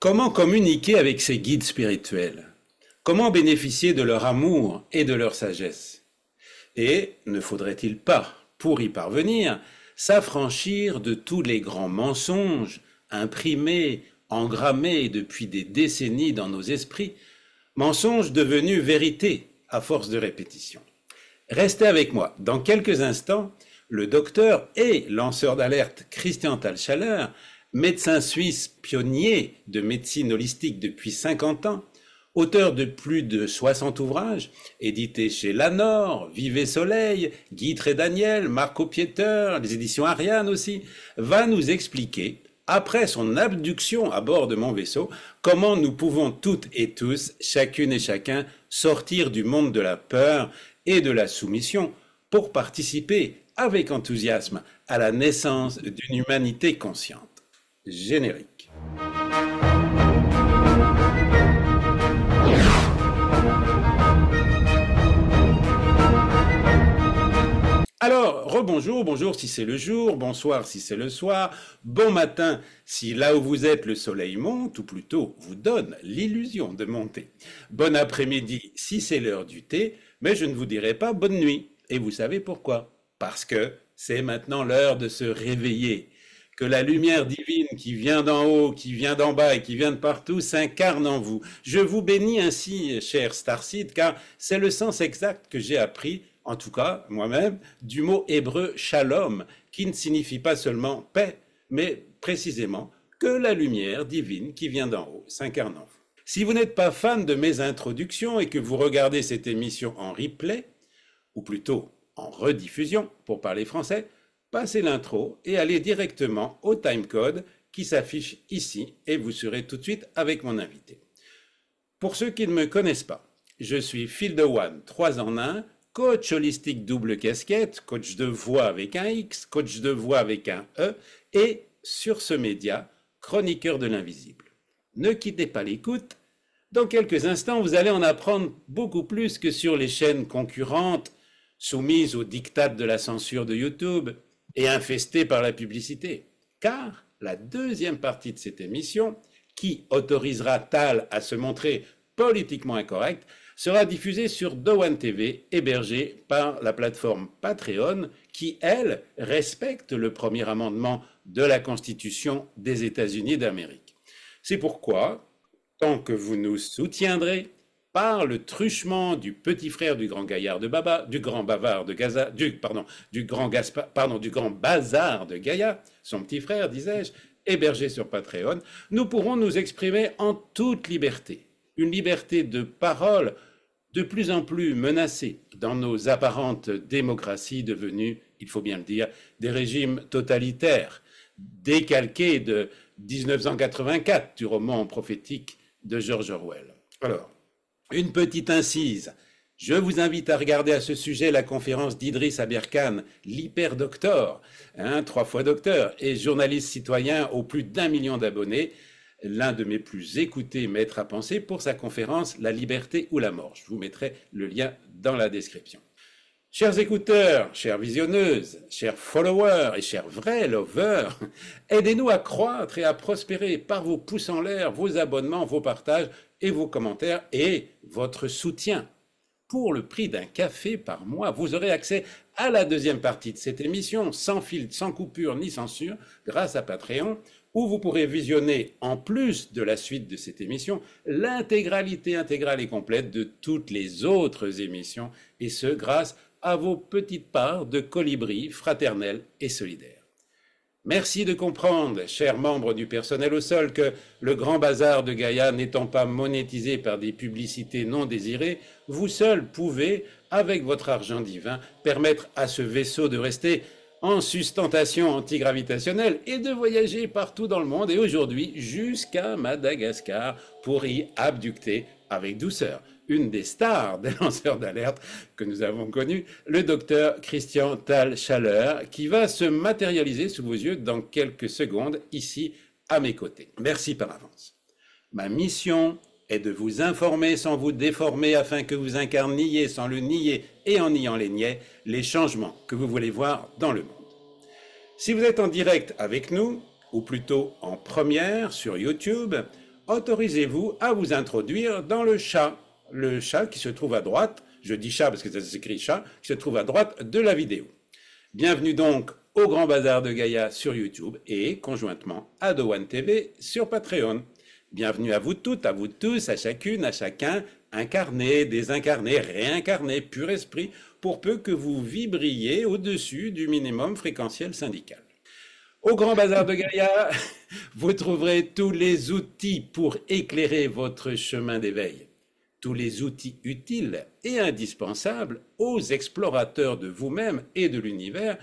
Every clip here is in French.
Comment communiquer avec ces guides spirituels? Comment bénéficier de leur amour et de leur sagesse? Et ne faudrait-il pas, pour y parvenir, s'affranchir de tous les grands mensonges imprimés, engrammés depuis des décennies dans nos esprits, mensonges devenus vérité à force de répétition? Restez avec moi. Dans quelques instants, le docteur et lanceur d'alerte Christian Thalschaller, médecin suisse pionnier de médecine holistique depuis 50 ans, auteur de plus de 60 ouvrages, édités chez Lanor, Vive Soleil, Guy Trédaniel, Marco Pieter, les éditions Ariane aussi, va nous expliquer, après son abduction à bord de mon vaisseau, comment nous pouvons toutes et tous, chacune et chacun, sortir du monde de la peur et de la soumission pour participer avec enthousiasme à la naissance d'une humanité consciente. Générique. Alors, rebonjour, bonjour si c'est le jour, bonsoir si c'est le soir, bon matin si là où vous êtes le soleil monte, ou plutôt vous donne l'illusion de monter. Bon après-midi si c'est l'heure du thé, mais je ne vous dirai pas bonne nuit. Et vous savez pourquoi? Parce que c'est maintenant l'heure de se réveiller, que la lumière divine qui vient d'en haut, qui vient d'en bas et qui vient de partout s'incarne en vous. Je vous bénis ainsi, cher Starseed, car c'est le sens exact que j'ai appris, en tout cas moi-même, du mot hébreu shalom, qui ne signifie pas seulement paix, mais précisément que la lumière divine qui vient d'en haut s'incarne en vous. Si vous n'êtes pas fan de mes introductions et que vous regardez cette émission en replay, ou plutôt en rediffusion, pour parler français, passez l'intro et allez directement au timecode qui s'affiche ici et vous serez tout de suite avec mon invité. Pour ceux qui ne me connaissent pas, je suis Phil de One, 3 en 1, coach holistique double casquette, coach de voix avec un X, coach de voix avec un E, et sur ce média, chroniqueur de l'invisible. Ne quittez pas l'écoute, dans quelques instants vous allez en apprendre beaucoup plus que sur les chaînes concurrentes, soumises aux diktats de la censure de YouTube et infestées par la publicité. Car la deuxième partie de cette émission, qui autorisera Tal à se montrer politiquement incorrect, sera diffusée sur Dowan TV, hébergée par la plateforme Patreon, qui, elle, respecte le premier amendement de la Constitution des États-Unis d'Amérique. C'est pourquoi, tant que vous nous soutiendrez, par le truchement du petit frère du grand gaillard de Baba, du grand bavard de Gaza, du grand bazar de Gaïa, son petit frère, disais-je, hébergé sur Patreon, nous pourrons nous exprimer en toute liberté. Une liberté de parole de plus en plus menacée dans nos apparentes démocraties devenues, il faut bien le dire, des régimes totalitaires, décalqués de 1984 du roman prophétique de George Orwell. Alors, une petite incise. Je vous invite à regarder à ce sujet la conférence d'Idriss Aberkan, l'hyperdocteur, 3 fois docteur, et journaliste citoyen aux plus d'1 million d'abonnés, l'un de mes plus écoutés maîtres à penser pour sa conférence La liberté ou la mort. Je vous mettrai le lien dans la description. Chers écouteurs, chères visionneuses, chers followers et chers vrais lovers, aidez-nous à croître et à prospérer par vos pouces en l'air, vos abonnements, vos partages et vos commentaires et votre soutien. Pour le prix d'un café par mois, vous aurez accès à la deuxième partie de cette émission, sans filtre, sans coupure ni censure, grâce à Patreon, où vous pourrez visionner, en plus de la suite de cette émission, l'intégralité intégrale et complète de toutes les autres émissions, et ce, grâce à vos petites parts de colibri fraternels et solidaires. Merci de comprendre, chers membres du personnel au sol, que le grand bazar de Gaïa n'étant pas monétisé par des publicités non désirées, vous seuls pouvez, avec votre argent divin, permettre à ce vaisseau de rester en sustentation antigravitationnelle et de voyager partout dans le monde et aujourd'hui jusqu'à Madagascar pour y abducter avec douceur une des stars des lanceurs d'alerte que nous avons connu, le docteur Christian Thalschaller, qui va se matérialiser sous vos yeux dans quelques secondes ici à mes côtés. Merci par avance. Ma mission est de vous informer sans vous déformer afin que vous incarniez sans le nier et en niant les niais les changements que vous voulez voir dans le monde. Si vous êtes en direct avec nous, ou plutôt en première sur YouTube, autorisez-vous à vous introduire dans le chat. Le chat qui se trouve à droite, je dis chat parce que ça s'écrit chat, qui se trouve à droite de la vidéo. Bienvenue donc au Grand Bazar de Gaïa sur YouTube et conjointement à Dowan TV sur Patreon. Bienvenue à vous toutes, à vous tous, à chacune, à chacun, incarné, désincarné, réincarné, pur esprit, pour peu que vous vibriez au-dessus du minimum fréquentiel syndical. Au Grand Bazar de Gaïa, vous trouverez tous les outils pour éclairer votre chemin d'éveil. Tous les outils utiles et indispensables aux explorateurs de vous-même et de l'univers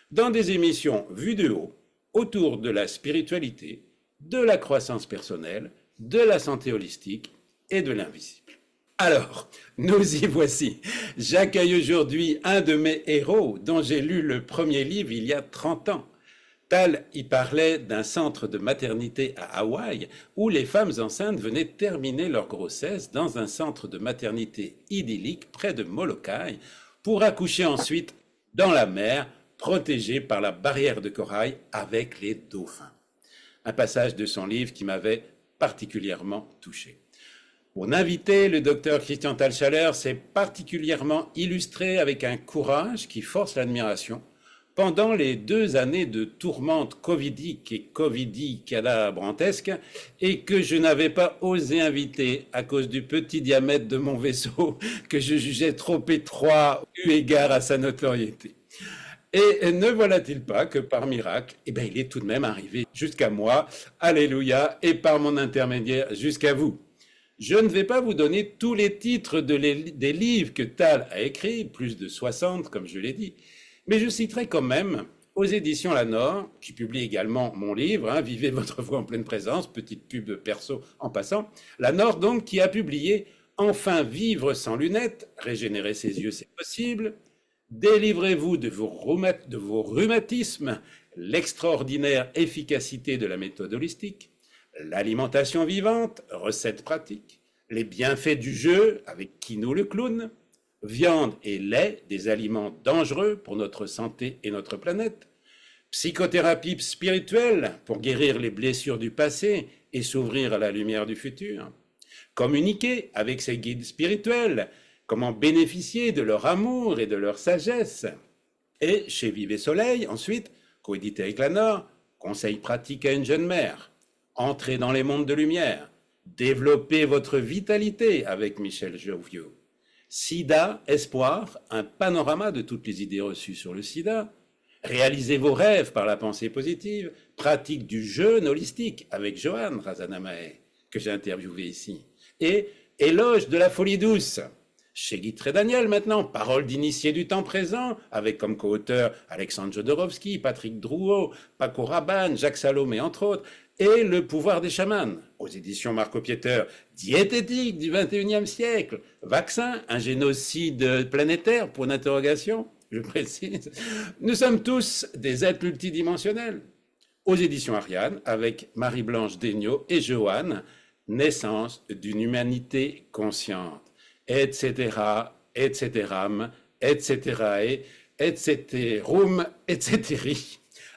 dans des émissions vues de haut autour de la spiritualité, de la croissance personnelle, de la santé holistique et de l'invisible. Alors, nous y voici. J'accueille aujourd'hui un de mes héros dont j'ai lu le premier livre il y a 30 ans. Tal y parlait d'un centre de maternité à Hawaï où les femmes enceintes venaient terminer leur grossesse dans un centre de maternité idyllique près de Molokai pour accoucher ensuite dans la mer, protégée par la barrière de corail avec les dauphins. Un passage de son livre qui m'avait particulièrement touché. Mon invité, le docteur Christian Thalschaller, s'est particulièrement illustré avec un courage qui force l'admiration pendant les 2 années de tourmente covidique et covidicadabrantesque et que je n'avais pas osé inviter à cause du petit diamètre de mon vaisseau que je jugeais trop étroit eu égard à sa notoriété. Et ne voilà-t-il pas que par miracle, il est tout de même arrivé jusqu'à moi, alléluia, et par mon intermédiaire jusqu'à vous. Je ne vais pas vous donner tous les titres des livres que Tal a écrits, plus de 60 comme je l'ai dit, mais je citerai quand même aux éditions Lanor, qui publie également mon livre, Vivez votre voix en pleine présence, petite pub perso en passant, Lanor donc qui a publié Enfin vivre sans lunettes, régénérer ses yeux c'est possible, Délivrez-vous de vos rhumatismes, l'extraordinaire efficacité de la méthode holistique, l'alimentation vivante, recettes pratiques, les bienfaits du jeu avec Kino le clown, viande et lait, des aliments dangereux pour notre santé et notre planète, psychothérapie spirituelle pour guérir les blessures du passé et s'ouvrir à la lumière du futur, communiquer avec ses guides spirituels, comment bénéficier de leur amour et de leur sagesse. Et chez Vive Soleil, ensuite, coédité avec Lanor, conseils pratiques à une jeune mère, entrez dans les mondes de lumière, développez votre vitalité avec Michel Joviaux, Sida, espoir, un panorama de toutes les idées reçues sur le sida, réalisez vos rêves par la pensée positive, pratique du jeûne holistique avec Johan Razanamae, que j'ai interviewé ici, et éloge de la folie douce, chez Guy Trédaniel maintenant, Paroles d'initié du temps présent, avec comme co-auteurs Alexandre Jodorowsky, Patrick Drouot, Paco Rabanne, Jacques Salomé, entre autres, et Le pouvoir des chamans, aux éditions Marco Pieter, Diététique du XXIe siècle, Vaccin, un génocide planétaire, pour une interrogation, je précise. Nous sommes tous des êtres multidimensionnels. Aux éditions Ariane, avec Marie-Blanche Degnaud et Joanne, Naissance d'une humanité consciente. Etc., etc., etc., etc., etc.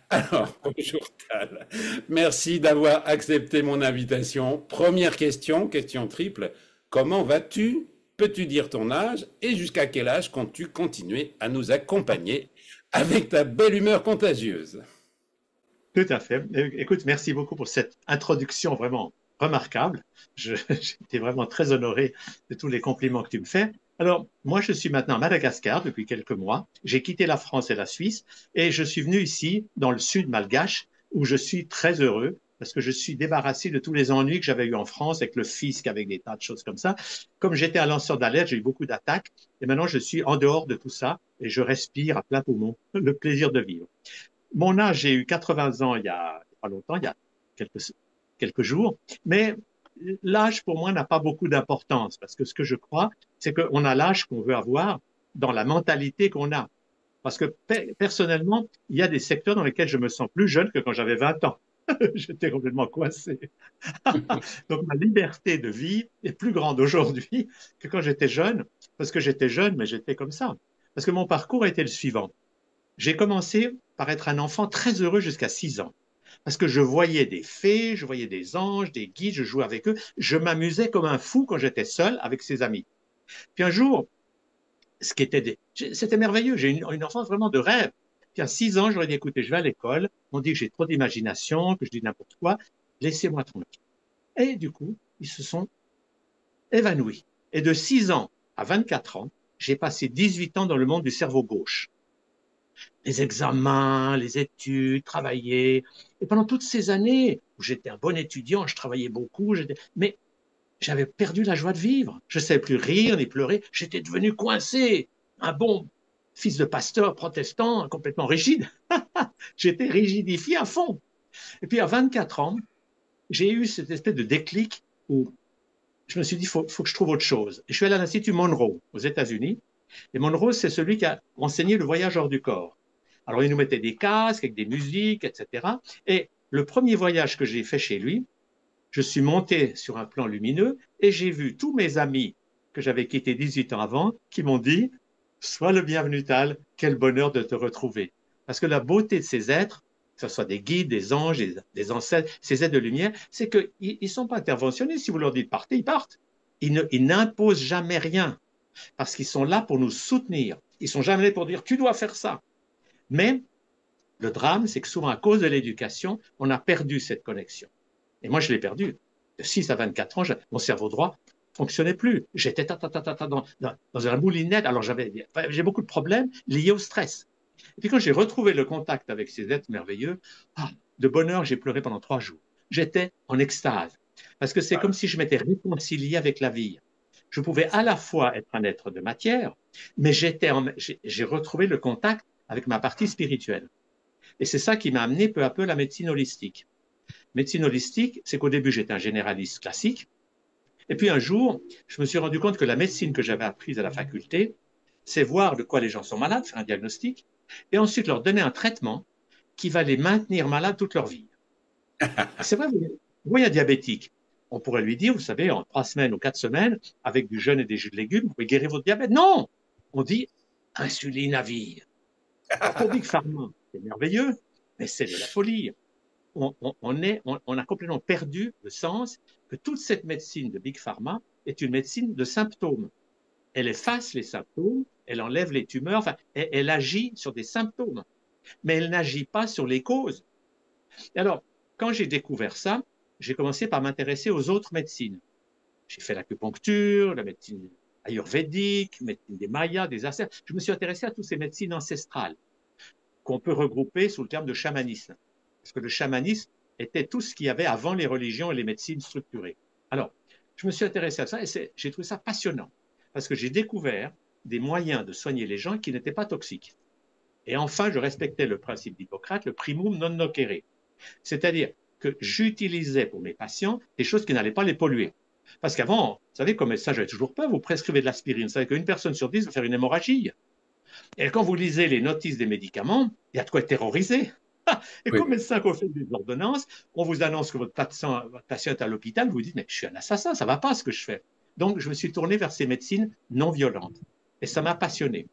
Alors, bonjour Tal. Merci d'avoir accepté mon invitation. Première question, question triple. Comment vas-tu? Peux-tu dire ton âge? Et jusqu'à quel âge comptes-tu continuer à nous accompagner avec ta belle humeur contagieuse? Tout à fait. Écoute, merci beaucoup pour cette introduction vraiment remarquable. J'étais vraiment très honoré de tous les compliments que tu me fais. Alors, moi, je suis maintenant à Madagascar depuis quelques mois. J'ai quitté la France et la Suisse et je suis venu ici, dans le sud malgache, où je suis très heureux parce que je suis débarrassé de tous les ennuis que j'avais eu en France avec le fisc, avec des tas de choses comme ça. Comme j'étais un lanceur d'alerte, j'ai eu beaucoup d'attaques et maintenant je suis en dehors de tout ça et je respire à plein poumon le plaisir de vivre. Mon âge, j'ai eu 80 ans il y a pas longtemps, il y a quelques jours, mais l'âge pour moi n'a pas beaucoup d'importance parce que ce que je crois, c'est qu'on a l'âge qu'on veut avoir dans la mentalité qu'on a. Parce que personnellement, il y a des secteurs dans lesquels je me sens plus jeune que quand j'avais 20 ans. J'étais complètement coincé. Donc ma liberté de vie est plus grande aujourd'hui que quand j'étais jeune, parce que j'étais jeune, mais j'étais comme ça. Parce que mon parcours a été le suivant. J'ai commencé par être un enfant très heureux jusqu'à 6 ans. Parce que je voyais des fées, je voyais des anges, des guides, je jouais avec eux. Je m'amusais comme un fou quand j'étais seul avec ses amis. Puis un jour, c'était merveilleux. J'ai une enfance vraiment de rêve. Puis à 6 ans, j'aurais dit, écoutez, je vais à l'école. On dit que j'ai trop d'imagination, que je dis n'importe quoi. Laissez-moi tranquille. Et du coup, ils se sont évanouis. Et de 6 ans à 24 ans, j'ai passé 18 ans dans le monde du cerveau gauche. Les examens, les études, travailler. Et pendant toutes ces années où j'étais un bon étudiant, je travaillais beaucoup, mais j'avais perdu la joie de vivre. Je ne savais plus rire ni pleurer. J'étais devenu coincé. Un bon fils de pasteur protestant, complètement rigide. J'étais rigidifié à fond. Et puis à 24 ans, j'ai eu cette espèce de déclic où je me suis dit, faut que je trouve autre chose. Et je suis allé à l'Institut Monroe aux États-Unis. Et Monroe, c'est celui qui a enseigné le voyage hors du corps. Alors, il nous mettait des casques avec des musiques, etc. Et le premier voyage que j'ai fait chez lui, je suis monté sur un plan lumineux et j'ai vu tous mes amis que j'avais quittés 18 ans avant qui m'ont dit sois le bienvenu Tal, quel bonheur de te retrouver. Parce que la beauté de ces êtres, que ce soit des guides, des anges, des ancêtres, ces êtres de lumière, c'est qu'ils ne sont pas interventionnistes. Si vous leur dites partez, ils partent. Ils n'imposent jamais rien parce qu'ils sont là pour nous soutenir. Ils ne sont jamais là pour dire tu dois faire ça. Mais le drame, c'est que souvent à cause de l'éducation, on a perdu cette connexion. Et moi, je l'ai perdu. De 6 à 24 ans, mon cerveau droit ne fonctionnait plus. J'étais dans un moulinette. Alors, j'ai beaucoup de problèmes liés au stress. Et puis, quand j'ai retrouvé le contact avec ces êtres merveilleux, de bonheur, j'ai pleuré pendant 3 jours. J'étais en extase. Parce que c'est comme si je m'étais réconcilié avec la vie. Je pouvais à la fois être un être de matière, mais j'ai retrouvé le contact avec ma partie spirituelle. Et c'est ça qui m'a amené peu à peu à la médecine holistique. Médecine holistique, c'est qu'au début, j'étais un généraliste classique. Et puis un jour, je me suis rendu compte que la médecine que j'avais apprise à la faculté, c'est voir de quoi les gens sont malades, faire un diagnostic, et ensuite leur donner un traitement qui va les maintenir malades toute leur vie. C'est vrai, vous voyez un diabétique, on pourrait lui dire, vous savez, en 3 semaines ou 4 semaines, avec du jeûne et des jus de légumes, vous pouvez guérir votre diabète. Non! On dit insuline à vie. Alors pour Big Pharma, c'est merveilleux, mais c'est de la folie. On a complètement perdu le sens que toute cette médecine de Big Pharma est une médecine de symptômes. Elle efface les symptômes, elle enlève les tumeurs, enfin, elle agit sur des symptômes, mais elle n'agit pas sur les causes. Et alors, quand j'ai découvert ça, j'ai commencé par m'intéresser aux autres médecines. J'ai fait l'acupuncture, la médecine ayurvédique, médecine des Mayas, des Aztèques. Je me suis intéressé à toutes ces médecines ancestrales qu'on peut regrouper sous le terme de chamanisme. Parce que le chamanisme était tout ce qu'il y avait avant les religions et les médecines structurées. Alors, je me suis intéressé à ça et j'ai trouvé ça passionnant. Parce que j'ai découvert des moyens de soigner les gens qui n'étaient pas toxiques. Et enfin, je respectais le principe d'Hippocrate, le primum non nocere. C'est-à-dire que j'utilisais pour mes patients des choses qui n'allaient pas les polluer. Parce qu'avant, vous savez, comme médecin, j'avais toujours peur, vous prescrivez de l'aspirine. Vous savez qu'une personne sur 10 va faire une hémorragie. Et quand vous lisez les notices des médicaments, il y a de quoi être terrorisé. Et Oui. comme médecin qu'on fait des ordonnances, on vous annonce que votre patient est à l'hôpital, vous vous dites, mais je suis un assassin, ça ne va pas ce que je fais. Donc, je me suis tourné vers ces médecines non violentes. Et ça m'a passionné.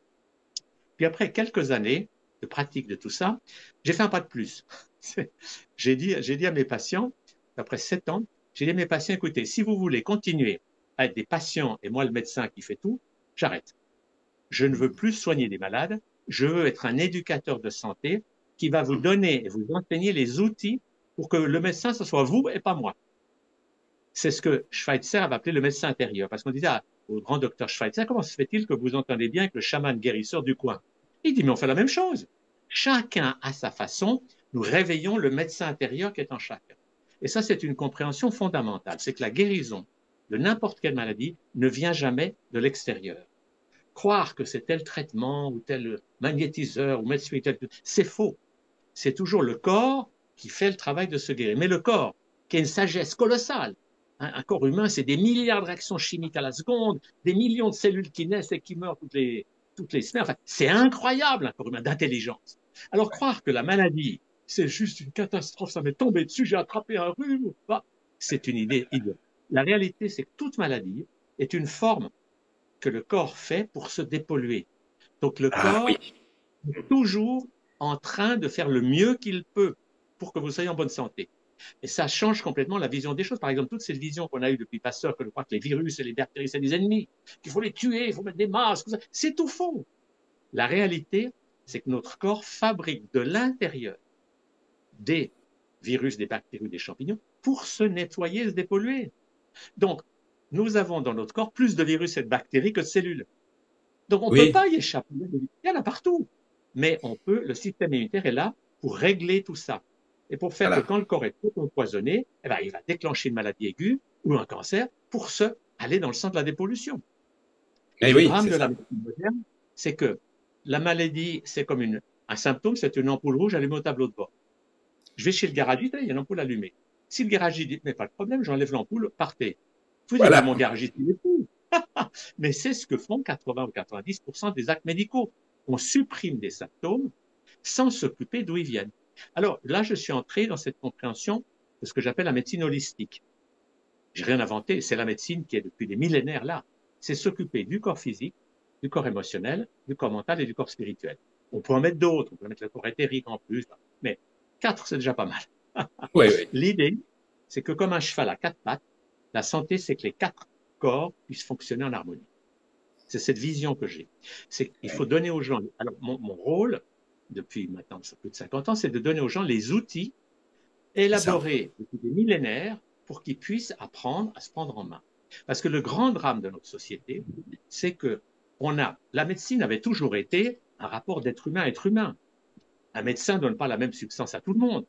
Puis après quelques années de pratique de tout ça, j'ai fait un pas de plus. J'ai dit à mes patients, après 7 ans, j'ai dit à mes patients, écoutez, si vous voulez continuer à être des patients et moi le médecin qui fait tout, j'arrête. Je ne veux plus soigner des malades, je veux être un éducateur de santé qui va vous donner et vous enseigner les outils pour que le médecin, ce soit vous et pas moi. C'est ce que Schweitzer avait appelé le médecin intérieur. Parce qu'on disait au grand docteur Schweitzer, comment se fait-il que vous entendez bien avec le chaman guérisseur du coin? Il dit, mais on fait la même chose. Chacun à sa façon, nous réveillons le médecin intérieur qui est en chacun. Et ça, c'est une compréhension fondamentale. C'est que la guérison de n'importe quelle maladie ne vient jamais de l'extérieur. Croire que c'est tel traitement ou tel magnétiseur ou médecin spirituel, c'est faux. C'est toujours le corps qui fait le travail de se guérir. Mais le corps, qui a une sagesse colossale, un corps humain, c'est des milliards de réactions chimiques à la seconde, des millions de cellules qui naissent et qui meurent toutes les semaines. Enfin, c'est incroyable, un corps humain d'intelligence. Alors, croire que la maladie, c'est juste une catastrophe, ça m'est tombé dessus, j'ai attrapé un rhume, c'est une idée idiote. La réalité, c'est que toute maladie est une forme que le corps fait pour se dépolluer. Donc, le Ah oui. corps est toujours en train de faire le mieux qu'il peut. pour que vous soyez en bonne santé. Et ça change complètement la vision des choses. Par exemple, toute cette vision qu'on a eue depuis Pasteur, que je crois que les virus et les bactéries, c'est des ennemis, qu'il faut les tuer, il faut mettre des masques, c'est tout faux. La réalité, c'est que notre corps fabrique de l'intérieur des virus, des bactéries, des champignons pour se nettoyer et se dépolluer. Donc, nous avons dans notre corps plus de virus et de bactéries que de cellules. Donc, on ne peut Oui, pas y échapper. Il y en a partout. Mais on peut, le système immunitaire est là pour régler tout ça. Et pour faire que voilà. quand le corps est trop empoisonné, eh ben, il va déclencher une maladie aiguë ou un cancer pour se aller dans le sens de la dépollution. Et Mais le oui, drame c'est de la ça. médecine moderne, c'est que la maladie, c'est comme un symptôme, c'est une ampoule rouge allumée au tableau de bord. Je vais chez le garagiste, il y a une ampoule allumée. Si le garagiste dit, mais pas de problème, j'enlève l'ampoule, partez. Vous dites, mais Voilà. mon garagiste, il est fou. Mais c'est ce que font 80 ou 90% des actes médicaux. On supprime des symptômes sans s'occuper d'où ils viennent. Alors là, je suis entré dans cette compréhension de ce que j'appelle la médecine holistique. J'ai rien inventé, c'est la médecine qui est depuis des millénaires là. C'est s'occuper du corps physique, du corps émotionnel, du corps mental et du corps spirituel. On peut en mettre d'autres, on peut mettre le corps éthérique en plus, mais 4, c'est déjà pas mal. Oui, oui, L'idée, c'est que comme un cheval a 4 pattes, la santé, c'est que les 4 corps puissent fonctionner en harmonie. C'est cette vision que j'ai. C'est qu'il faut donner aux gens. Alors, mon rôle, depuis maintenant plus de 50 ans, c'est de donner aux gens les outils c'est ça. élaborés depuis des millénaires pour qu'ils puissent apprendre à se prendre en main. Parce que le grand drame de notre société, c'est que la médecine avait toujours été un rapport d'être humain à être humain. Un médecin ne donne pas la même substance à tout le monde.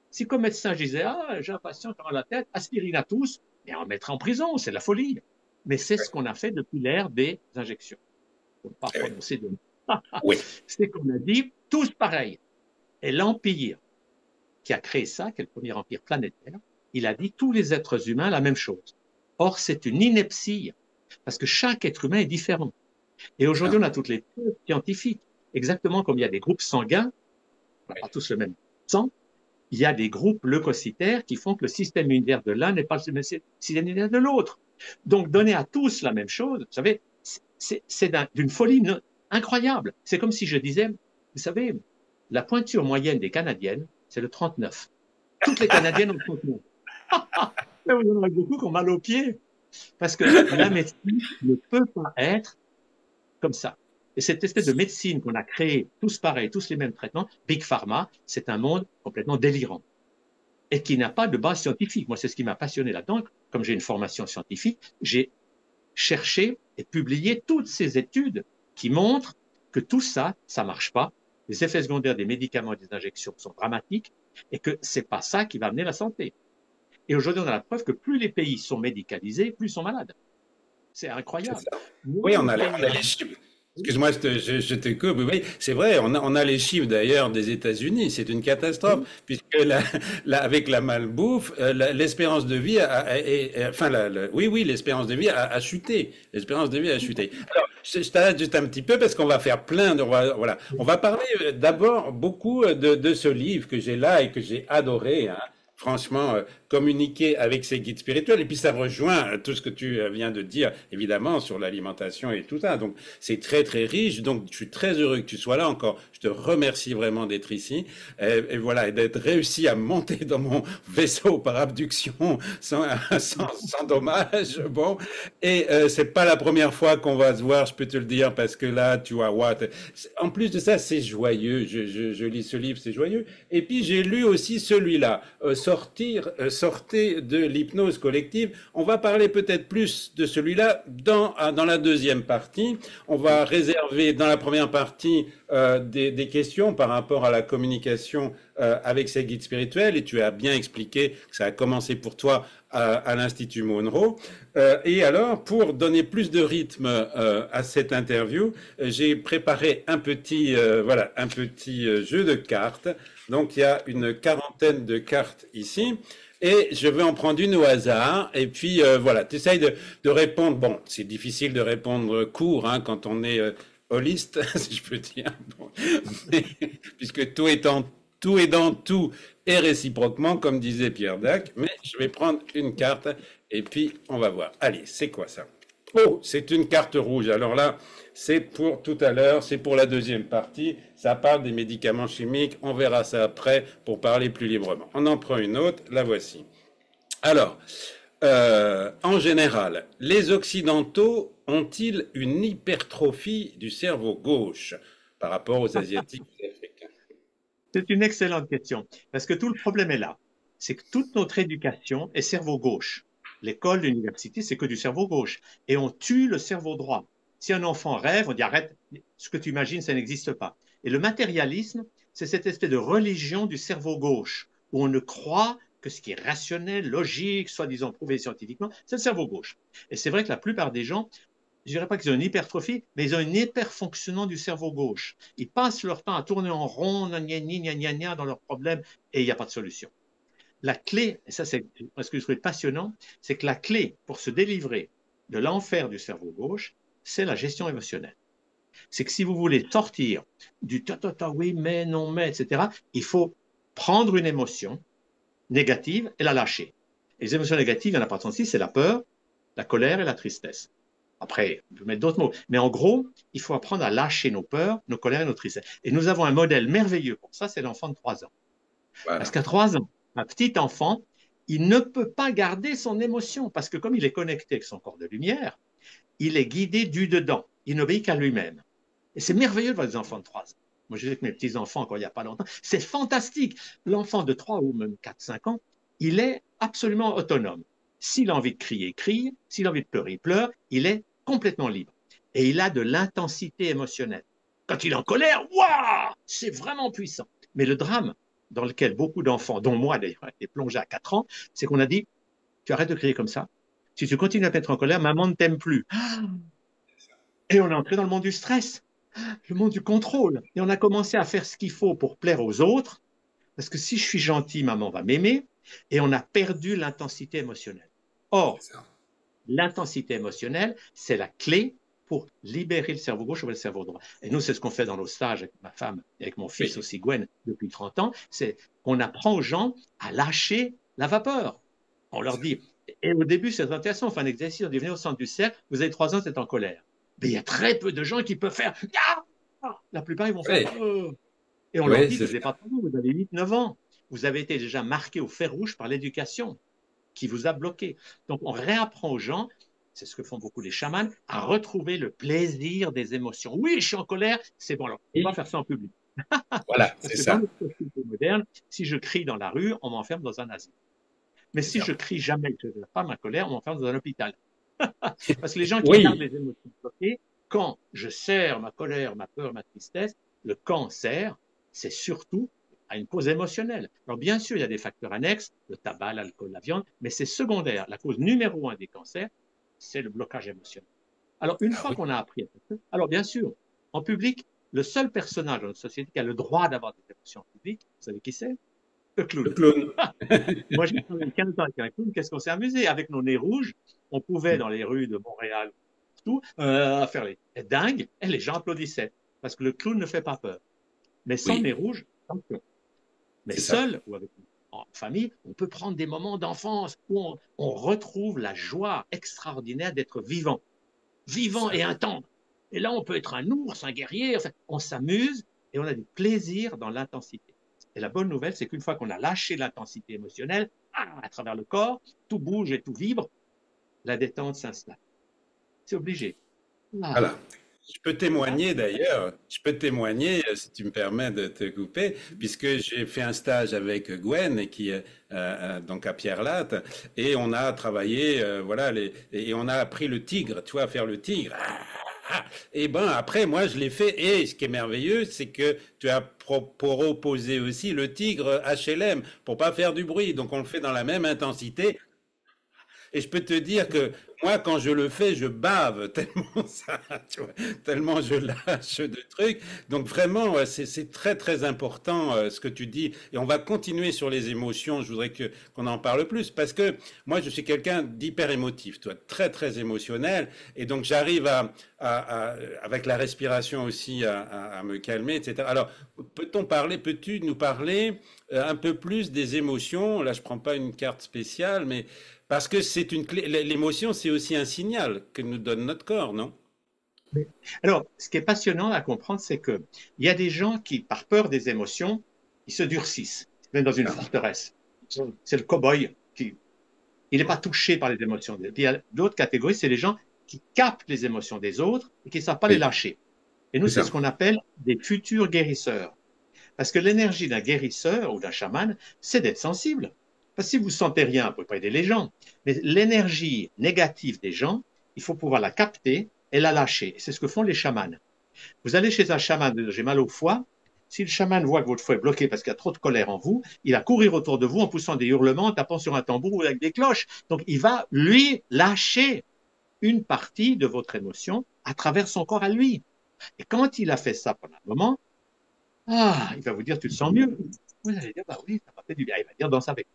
Si comme médecin, je disais, ah, j'ai un patient qui a mal à la tête, aspirine à tous, et on le mettrait en prison, c'est de la folie. Mais c'est ce qu'on a fait depuis l'ère des injections. Pour ne pas Oui, prononcer de oui, c'est qu'on a dit tous pareils. Et l'Empire qui a créé ça, qui est le premier empire planétaire, il a dit tous les êtres humains la même chose. Or, c'est une ineptie, parce que chaque être humain est différent. Et c'est aujourd'hui, ça. on a toutes les preuves scientifiques. Exactement comme il y a des groupes sanguins, on n'a Oui, pas tous le même sang, il y a des groupes leucocytaires qui font que le système immunitaire de l'un n'est pas le système immunitaire de l'autre. Donc, donner à tous la même chose, vous savez, c'est d'une folie incroyable. C'est comme si je disais, vous savez, la pointure moyenne des Canadiennes, c'est le 39. Toutes les Canadiennes ont le 39. Mais il y en a beaucoup qui ont mal aux pieds. Parce que la médecine ne peut pas être comme ça. Et cette espèce de médecine qu'on a créée, tous pareils, tous les mêmes traitements, Big Pharma, c'est un monde complètement délirant et qui n'a pas de base scientifique. Moi, c'est ce qui m'a passionné là-dedans. Comme j'ai une formation scientifique, j'ai cherché et publié toutes ces études qui montrent que tout ça, ça marche pas. Les effets secondaires des médicaments et des injections sont dramatiques et que c'est pas ça qui va amener la santé. Et aujourd'hui, on a la preuve que plus les pays sont médicalisés, plus ils sont malades. C'est c'est incroyable. ça. Moins Oui, les on pays a les riches. chiffres. Excuse-moi, je te coupe. Oui, c'est vrai, on a les chiffres d'ailleurs des États-Unis. C'est une catastrophe, Oui, puisque avec la malbouffe, l'espérance de vie enfin, oui, oui, l'espérance de vie a chuté. L'espérance de vie a chuté. Alors, je t'arrête juste un petit peu parce qu'on va faire plein de, voilà. On va parler d'abord beaucoup de ce livre que j'ai là et que j'ai adoré, hein. Franchement, communiquer avec ses guides spirituels. Et puis ça rejoint tout ce que tu viens de dire, évidemment, sur l'alimentation et tout ça. Donc c'est très très riche. Donc je suis très heureux que tu sois là encore. Je te remercie vraiment d'être ici. Et voilà, et d'être réussi à monter dans mon vaisseau par abduction sans dommage. Bon, et c'est pas la première fois qu'on va se voir, je peux te le dire, parce que là, tu vois, what. En plus de ça, c'est joyeux. Je lis ce livre, c'est joyeux. Et puis j'ai lu aussi celui-là, sortez de l'hypnose collective. On va parler peut-être plus de celui-là dans la deuxième partie. On va réserver dans la première partie des questions par rapport à la communication avec ces guides spirituels. Et tu as bien expliqué que ça a commencé pour toi à l'Institut Monroe. Et alors, pour donner plus de rythme à cette interview, j'ai préparé voilà, un petit jeu de cartes. Donc, il y a une quarantaine de cartes ici. Et je vais en prendre une au hasard. Et puis, voilà, tu essayes de répondre. Bon, c'est difficile de répondre court hein, quand on est holiste, si je peux dire. Bon. Mais, puisque tout est dans tout et réciproquement, comme disait Pierre Dac. Mais je vais prendre une carte et puis on va voir. Allez, c'est quoi ça? Oh, c'est une carte rouge. Alors là, c'est pour tout à l'heure, c'est pour la deuxième partie. Ça parle des médicaments chimiques. On verra ça après pour parler plus librement. On en prend une autre. La voici. Alors, en général, les Occidentaux ont-ils une hypertrophie du cerveau gauche par rapport aux Asiatiques et aux Africains? C'est une excellente question, parce que tout le problème est là. C'est que toute notre éducation est cerveau gauche. L'école, l'université, c'est que du cerveau gauche. Et on tue le cerveau droit. Si un enfant rêve, on dit arrête, ce que tu imagines, ça n'existe pas. Et le matérialisme, c'est cette espèce de religion du cerveau gauche, où on ne croit que ce qui est rationnel, logique, soi-disant prouvé scientifiquement, c'est le cerveau gauche. Et c'est vrai que la plupart des gens, je ne dirais pas qu'ils ont une hypertrophie, mais ils ont une hyperfonctionnement du cerveau gauche. Ils passent leur temps à tourner en rond, gna, gna, gna, gna, dans leurs problèmes, et il n'y a pas de solution. La clé, et ça c'est ce que je trouve passionnant, c'est que la clé pour se délivrer de l'enfer du cerveau gauche, c'est la gestion émotionnelle. C'est que si vous voulez sortir du ta, ta, ta, oui, mais, non, mais, etc., il faut prendre une émotion négative et la lâcher. Et les émotions négatives, il y en a pas 36, c'est la peur, la colère et la tristesse. Après, on peut mettre d'autres mots. Mais en gros, il faut apprendre à lâcher nos peurs, nos colères et nos tristesses. Et nous avons un modèle merveilleux pour ça, c'est l'enfant de 3 ans. Parce Voilà. qu'à 3 ans, un petit enfant, il ne peut pas garder son émotion parce que comme il est connecté avec son corps de lumière, il est guidé du dedans. Il n'obéit qu'à lui-même. Et c'est merveilleux de voir des enfants de 3 ans. Moi, je disais que mes petits-enfants, encore il n'y a pas longtemps, c'est fantastique. L'enfant de 3 ou même 4, 5 ans, il est absolument autonome. S'il a envie de crier, il crie. S'il a envie de pleurer, il pleure. Il est complètement libre. Et il a de l'intensité émotionnelle. Quand il est en colère, waouh, c'est vraiment puissant. Mais le drame dans lequel beaucoup d'enfants, dont moi d'ailleurs, été plongé à 4 ans, c'est qu'on a dit, tu arrêtes de crier comme ça. Si tu continues à être en colère, maman ne t'aime plus. Et on est entré dans le monde du stress, le monde du contrôle. Et on a commencé à faire ce qu'il faut pour plaire aux autres, parce que si je suis gentil, maman va m'aimer, et on a perdu l'intensité émotionnelle. Or, C'est ça. l'intensité émotionnelle, c'est la clé pour libérer le cerveau gauche ou le cerveau droit. Et nous, c'est ce qu'on fait dans nos stages avec ma femme et avec mon fils Oui. aussi, Gwen, depuis 30 ans, c'est qu'on apprend aux gens à lâcher la vapeur. On leur dit, et au début, c'est intéressant, on fait un exercice, on dit, venez au centre du cercle, vous avez 3 ans, vous êtes en colère. Mais il y a très peu de gens qui peuvent faire, la plupart, ils vont faire, Oui, et on leur oui, dit, c'est vous n'avez ça. pas 3 ans, vous avez 8, 9 ans. Vous avez été déjà marqué au fer rouge par l'éducation qui vous a bloqué. Donc, on réapprend aux gens, c'est ce que font beaucoup les chamans, à retrouver le plaisir des émotions. Oui, je suis en colère, c'est bon, alors, on ne peut pas faire ça en public. Voilà, Parce c'est que dans ça. notre société moderne, si je crie dans la rue, on m'enferme dans un asile. Mais C'est si ça. je crie jamais que je n'ai pas ma colère, on m'enferme dans un hôpital. Parce que les gens qui gardent Oui, les émotions bloquées, quand je serre ma colère, ma peur, ma tristesse, le cancer, c'est surtout à une cause émotionnelle. Alors bien sûr, il y a des facteurs annexes, le tabac, l'alcool, la viande, mais c'est secondaire. La cause numéro un des cancers, c'est le blocage émotionnel. Alors une ah fois oui, qu'on a appris à faire ça, alors bien sûr, en public, le seul personnage dans notre société qui a le droit d'avoir des émotions en public, vous savez qui c'est? Le le clown. clown. Moi, j'ai travaillé 15 ans avec un clown. Qu'est-ce qu'on s'est amusé? Avec nos nez rouges, on pouvait, dans les rues de Montréal, tout, faire les dingues, et les gens applaudissaient. Parce que le clown ne fait pas peur. Mais sans Oui, nez rouge, attention. Mais c'est ça. seul ou avec en famille, on peut prendre des moments d'enfance où on retrouve la joie extraordinaire d'être vivant. C'est Vivant ça. et intense. Et là, on peut être un ours, un guerrier. Enfin, on s'amuse et on a du plaisir dans l'intensité. Et la bonne nouvelle, c'est qu'une fois qu'on a lâché l'intensité émotionnelle, à travers le corps, tout bouge et tout vibre, la détente s'installe. C'est obligé. Ah, Voilà. Je peux témoigner d'ailleurs, je peux témoigner, si tu me permets de te couper, puisque j'ai fait un stage avec Gwen, qui est donc à Pierre-Latte, et on a travaillé, voilà, et on a appris le tigre, tu vois, à faire le tigre. Et ben après, moi, je l'ai fait, et ce qui est merveilleux, c'est que tu as proposé aussi le tigre HLM, pour pas faire du bruit, donc on le fait dans la même intensité, et je peux te dire que moi, quand je le fais, je bave tellement ça, tu vois, tellement je lâche de trucs. Donc vraiment, c'est très très important ce que tu dis. Et on va continuer sur les émotions. Je voudrais que qu'on en parle plus parce que moi, je suis quelqu'un d'hyper émotif, toi, très très émotionnel. Et donc j'arrive avec la respiration aussi à me calmer, etc. Alors, peux-tu nous parler un peu plus des émotions? Là, je prends pas une carte spéciale, mais Parce que c'est une clé. L'émotion, c'est aussi un signal que nous donne notre corps, non? Oui. Alors, ce qui est passionnant à comprendre, c'est qu'il y a des gens qui, par peur des émotions, ils se durcissent, même dans une Ah, forteresse. C'est le cow-boy qui il n'est pas touché par les émotions. Puis il y a d'autres catégories, c'est les gens qui captent les émotions des autres et qui ne savent pas les oui, lâcher. Et nous, c'est c'est ça. ce qu'on appelle des futurs guérisseurs. Parce que l'énergie d'un guérisseur ou d'un chaman, c'est d'être sensible. Parce que si vous ne sentez rien, vous ne pouvez pas aider les gens. Mais l'énergie négative des gens, il faut pouvoir la capter et la lâcher. C'est ce que font les chamans. Vous allez chez un chaman, j'ai mal au foie. Si le chaman voit que votre foie est bloqué parce qu'il y a trop de colère en vous, il va courir autour de vous en poussant des hurlements, en tapant sur un tambour ou avec des cloches. Donc, il va, lui, lâcher une partie de votre émotion à travers son corps à lui. Et quand il a fait ça pendant un moment, il va vous dire, tu te sens mieux. Vous allez dire, bah oui, ça m'a fait du bien. Il va dire, danse avec.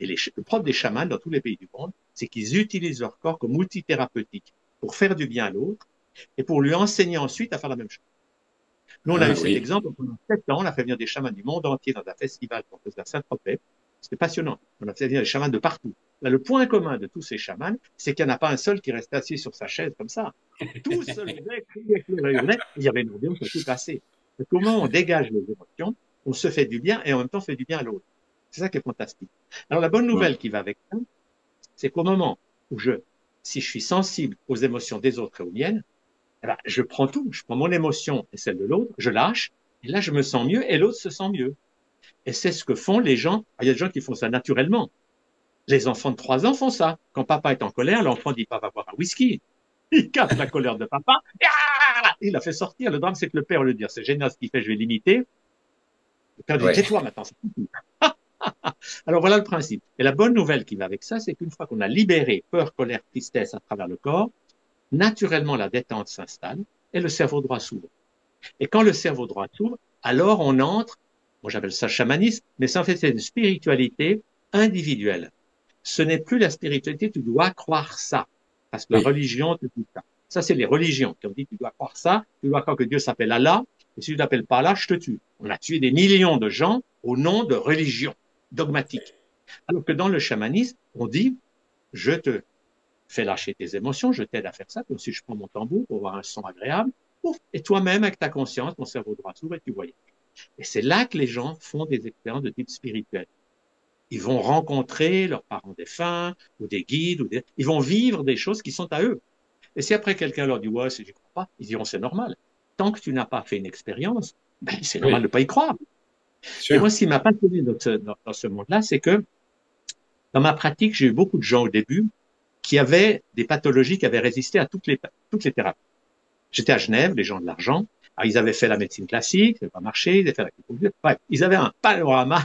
Et le propre des chamans dans tous les pays du monde, c'est qu'ils utilisent leur corps comme outil thérapeutique pour faire du bien à l'autre et pour lui enseigner ensuite à faire la même chose. Nous, on a eu Ah cet oui, exemple pendant 7 ans. On a fait venir des chamans du monde entier dans un festival qu'on faisait à Saint-Tropez. C'était passionnant. On a fait venir des chamans de partout. Là, le point commun de tous ces chamans, c'est qu'il n'y en a pas un seul qui restait assis sur sa chaise comme ça. Tous se levaient, criaient, pleuraient, hurlaient. Il y avait une ambiance à tout casser. Comment on dégage les émotions, on se fait du bien et en même temps fait du bien à l'autre. C'est ça qui est fantastique. Alors, la bonne ouais, nouvelle qui va avec ça, c'est qu'au moment où si je suis sensible aux émotions des autres et aux miennes, eh ben, je prends tout, je prends mon émotion et celle de l'autre, je lâche, et là je me sens mieux et l'autre se sent mieux. Et c'est ce que font les gens. Il y a des gens qui font ça naturellement. Les enfants de 3 ans font ça. Quand papa est en colère, l'enfant dit papa va boire un whisky. Il capte la colère de papa, il la fait sortir. Le drame, c'est que le père, au lieu de dire c'est génial ce qu'il fait, je vais l'imiter. Le père dit ouais. tais-toi maintenant, c'est tout. Alors voilà le principe. Et la bonne nouvelle qui va avec ça, c'est qu'une fois qu'on a libéré peur, colère, tristesse à travers le corps, naturellement la détente s'installe et le cerveau droit s'ouvre. Et quand le cerveau droit s'ouvre, alors on entre, moi j'appelle ça chamanisme, mais ça en fait c'est une spiritualité individuelle. Ce n'est plus la spiritualité, tu dois croire ça. Parce que la Oui, religion te dit ça. Ça, c'est les religions qui ont dit tu dois croire ça, tu dois croire que Dieu s'appelle Allah, et si tu ne l'appelles pas Allah, je te tue. On a tué des millions de gens au nom de religion dogmatique. Alors que dans le chamanisme, on dit je te fais lâcher tes émotions, je t'aide à faire ça, comme si je prends mon tambour pour avoir un son agréable, et toi-même, avec ta conscience, ton cerveau droit s'ouvre et tu voyages. Et c'est là que les gens font des expériences de type spirituel. Ils vont rencontrer leurs parents défunts ou des guides, ils vont vivre des choses qui sont à eux. Et si après quelqu'un leur dit ouais, je ne crois pas, ils diront c'est normal. Tant que tu n'as pas fait une expérience, ben, c'est normal de oui, ne pas y croire. Et sûr. moi, ce qui m'a passionné dans ce monde-là, c'est que dans ma pratique, j'ai eu beaucoup de gens au début qui avaient des pathologies qui avaient résisté à toutes les thérapies. J'étais à Genève, les gens de l'argent. Alors, ils avaient fait la médecine classique, ça n'avait pas marché, ils avaient fait l'acupuncture. Bref, ils avaient un panorama,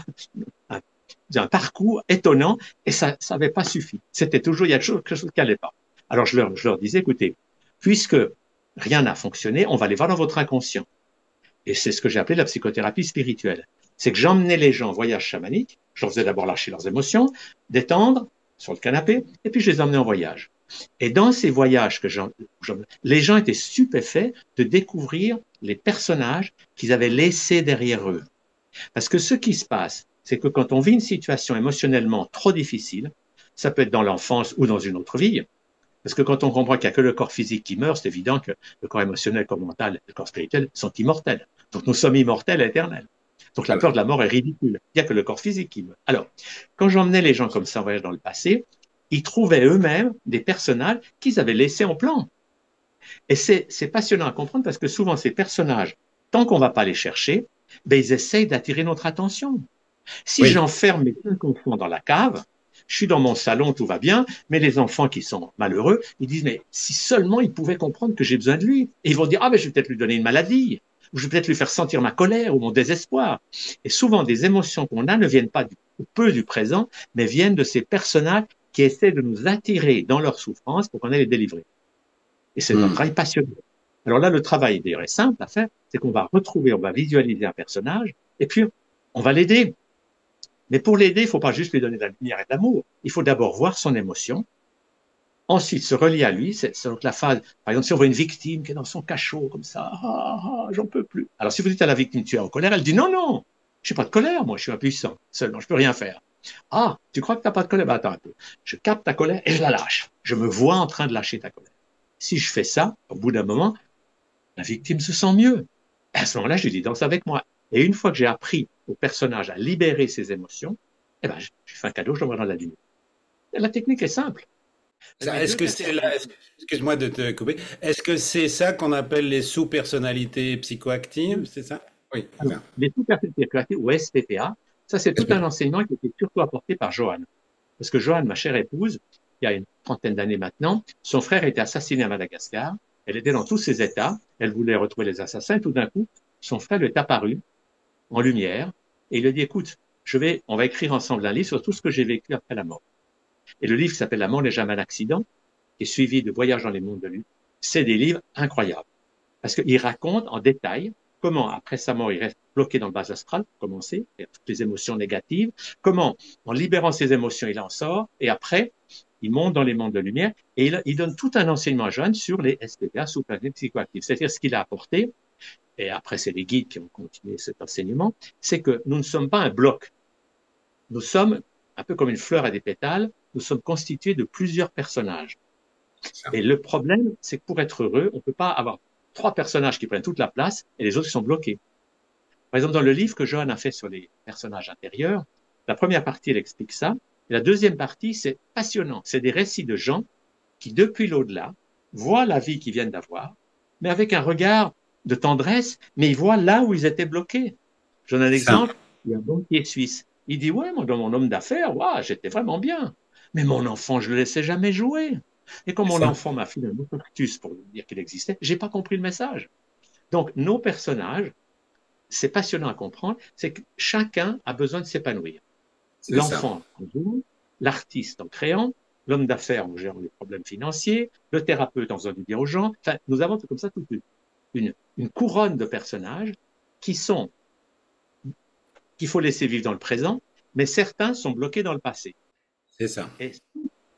un, un parcours étonnant et ça n'avait pas suffi. C'était toujours, il y a toujours quelque chose qui n'allait pas. Alors, je leur disais, écoutez, puisque rien n'a fonctionné, on va aller voir dans votre inconscient. Et c'est ce que j'ai appelé la psychothérapie spirituelle. C'est que j'emmenais les gens en voyage chamanique, je leur faisais d'abord lâcher leurs émotions, détendre sur le canapé, et puis je les emmenais en voyage. Et dans ces voyages les gens étaient stupéfaits de découvrir les personnages qu'ils avaient laissés derrière eux. Parce que ce qui se passe, c'est que quand on vit une situation émotionnellement trop difficile, ça peut être dans l'enfance ou dans une autre vie, parce que quand on comprend qu'il n'y a que le corps physique qui meurt, c'est évident que le corps émotionnel, le corps mental, le corps spirituel sont immortels. Donc nous sommes immortels et éternels. Donc la peur Voilà. de la mort est ridicule. Il n'y a que le corps physique qui meurt. Alors, quand j'emmenais les gens comme ça en voyage dans le passé, ils trouvaient eux-mêmes des personnages qu'ils avaient laissés en plan. Et c'est passionnant à comprendre parce que souvent ces personnages, tant qu'on ne va pas les chercher, ben, ils essayent d'attirer notre attention. Si Oui, j'enferme mes 5 enfants dans la cave, je suis dans mon salon, tout va bien, mais les enfants qui sont malheureux, ils disent, mais si seulement ils pouvaient comprendre que j'ai besoin de lui. Et ils vont dire, ah, mais je vais peut-être lui donner une maladie, ou je vais peut-être lui faire sentir ma colère ou mon désespoir. Et souvent, des émotions qu'on a ne viennent pas ou peu du présent, mais viennent de ces personnages qui essaient de nous attirer dans leur souffrance pour qu'on aille les délivrer. Et c'est un hmm, travail passionnant. Alors là, le travail d'ailleurs est simple à faire, c'est qu'on va retrouver, on va visualiser un personnage, et puis on va l'aider. Mais pour l'aider, il ne faut pas juste lui donner de la lumière et de l'amour. Il faut d'abord voir son émotion, ensuite se relier à lui. C'est donc la phase, par exemple, si on voit une victime qui est dans son cachot, comme ça, j'en peux plus. Alors si vous dites à la victime, tu es en colère, elle dit non, non, je suis pas de colère, moi, je suis impuissant, seulement, je peux rien faire. Ah, tu crois que tu n'as pas de colère? Ben, attends un peu. Je capte ta colère et je la lâche. Je me vois en train de lâcher ta colère. Si je fais ça, au bout d'un moment, la victime se sent mieux. Et à ce moment-là, je lui dis, danse avec moi. Et une fois que j'ai appris au personnage à libérer ses émotions, eh ben, je fais un cadeau, je l'envoie dans la lune. La technique est simple. Elle met Est-ce deux que c'est là, catégories. excuse-moi de te couper, est-ce que c'est ça qu'on appelle les sous-personnalités psychoactives, c'est ça? Oui, c'est Alors, ça. les sous-personnalités créatives, ou SPPA, ça c'est tout un SPP. enseignement qui était surtout apporté par Joanne. Parce que Joanne, ma chère épouse, il y a une trentaine d'années maintenant, son frère a été assassiné à Madagascar. Elle était dans tous ses états. Elle voulait retrouver les assassins. Tout d'un coup, son frère lui est apparu en lumière et il lui a dit, écoute, on va écrire ensemble un livre sur tout ce que j'ai vécu après la mort. Et le livre s'appelle La mort n'est jamais un accident, qui est suivi de Voyage dans les mondes de lui. C'est des livres incroyables. Parce qu'il raconte en détail comment, après sa mort, il reste bloqué dans le bas astral, pour commencer, et toutes les émotions négatives, comment, en libérant ses émotions, il en sort, et après, il monte dans les mondes de lumière, et il donne tout un enseignement à Joanne sur les SPPA, sous-personnalités psychoactives, c'est-à-dire ce qu'il a apporté, et après c'est les guides qui ont continué cet enseignement, c'est que nous ne sommes pas un bloc, nous sommes un peu comme une fleur à des pétales, nous sommes constitués de plusieurs personnages. Et le problème, c'est que pour être heureux, on ne peut pas avoir trois personnages qui prennent toute la place et les autres qui sont bloqués. Par exemple, dans le livre que Johan a fait sur les personnages intérieurs, la première partie, elle explique ça. Et la deuxième partie, c'est passionnant. C'est des récits de gens qui, depuis l'au-delà, voient la vie qu'ils viennent d'avoir, mais avec un regard de tendresse, mais ils voient là où ils étaient bloqués. J'en ai un C'est ça. exemple. Il y a un banquier suisse. Il dit, ouais, moi, dans mon homme d'affaires, ouais, j'étais vraiment bien. Mais mon enfant, je le laissais jamais jouer. Et quand C'est mon ça. enfant m'a filé un autoctus pour dire qu'il existait, j'ai pas compris le message. Donc, nos personnages, c'est passionnant à comprendre, c'est que chacun a besoin de s'épanouir. C'est ça. L'enfant en jouant, l'artiste en créant, l'homme d'affaires en gérant les problèmes financiers, le thérapeute en faisant du bien aux gens. Enfin, nous avons comme ça toute une couronne de personnages qui sont, qu'il faut laisser vivre dans le présent, mais certains sont bloqués dans le passé. C'est ça. Et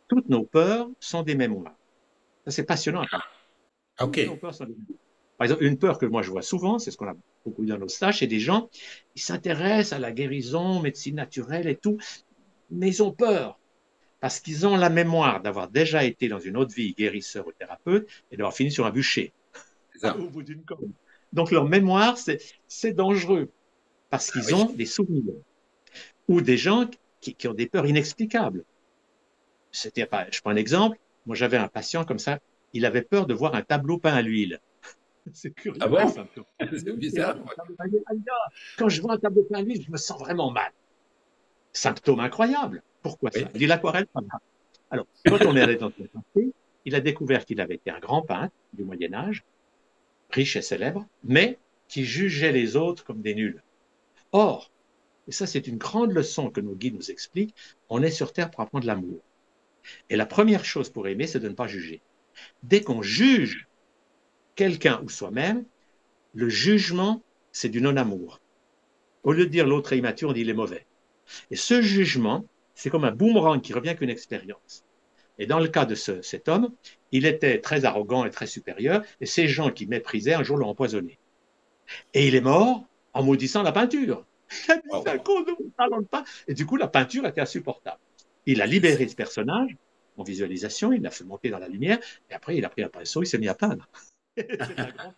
toutes nos peurs sont des mémoires. Ça, c'est passionnant à comprendre. OK. Toutes nos peurs sont des mémoires. Par exemple, une peur que moi je vois souvent, c'est ce qu'on a beaucoup dans nos stages, c'est des gens qui s'intéressent à la guérison, médecine naturelle et tout, mais ils ont peur parce qu'ils ont la mémoire d'avoir déjà été dans une autre vie guérisseur ou thérapeute et d'avoir fini sur un bûcher C'est ça. au bout d'une corde. Donc leur mémoire, c'est dangereux parce Ah qu'ils oui. ont des souvenirs ou des gens qui ont des peurs inexplicables. Je prends un exemple. Moi, j'avais un patient comme ça. Il avait peur de voir un tableau peint à l'huile. C'est Ah curieux comme bon? symptôme. C'est bizarre. Ouais. Quand je vois un tableau peint à l'huile, je me sens vraiment mal. Symptôme incroyable. Pourquoi ça? Oui. Il dit l'aquarelle, pas mal. Alors, quand on est allé dans le passé, il a découvert qu'il avait été un grand peintre du Moyen Âge, riche et célèbre, mais qui jugeait les autres comme des nuls. Or, et ça c'est une grande leçon que nos guides nous expliquent, on est sur Terre pour apprendre l'amour. Et la première chose pour aimer, c'est de ne pas juger. Dès qu'on juge quelqu'un ou soi-même, le jugement, c'est du non-amour. Au lieu de dire l'autre est immature, on dit il est mauvais. Et ce jugement, c'est comme un boomerang qui revient qu'une expérience. Et dans le cas de cet homme, il était très arrogant et très supérieur, et ces gens qui méprisaient un jour l'ont empoisonné. Et il est mort en maudissant la peinture. Il a dit c'est un Wow. con, ne parlons pas. Et du coup, la peinture était insupportable. Il a libéré ce personnage en visualisation, il l'a fait monter dans la lumière, et après il a pris un pinceau, il s'est mis à peindre. C'est un grand.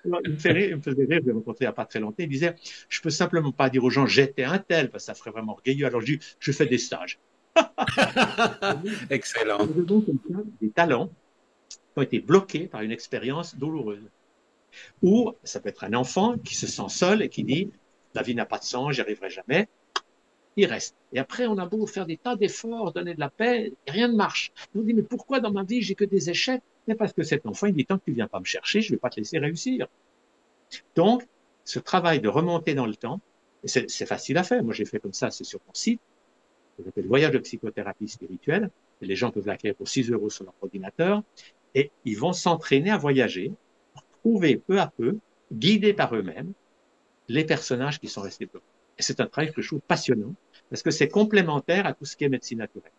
Alors, il me faisait rire, je l'ai rencontré il n'y a pas très longtemps. Il disait, je peux simplement pas dire aux gens, j'étais un tel, parce que ça ferait vraiment orgueilleux. Alors je dis, je fais des stages. Excellent. Nous avons des talents qui ont été bloqués par une expérience douloureuse. Ou ça peut être un enfant qui se sent seul et qui dit, la vie n'a pas de sens, j'y arriverai jamais. Il reste. Et après, on a beau faire des tas d'efforts, donner de la paix, et rien ne marche. On dit, mais pourquoi dans ma vie, j'ai que des échecs? Mais parce que cet enfant, il dit, tant que tu viens pas me chercher, je vais pas te laisser réussir. Donc, ce travail de remonter dans le temps, c'est facile à faire. Moi, j'ai fait comme ça, c'est sur mon site. Ça s'appelle Voyage de psychothérapie spirituelle. Et les gens peuvent l'acquérir pour 6 euros sur leur ordinateur. Et ils vont s'entraîner à voyager pour trouver peu à peu, guidés par eux-mêmes, les personnages qui sont restés bloqués. Et c'est un travail que je trouve passionnant parce que c'est complémentaire à tout ce qui est médecine naturelle.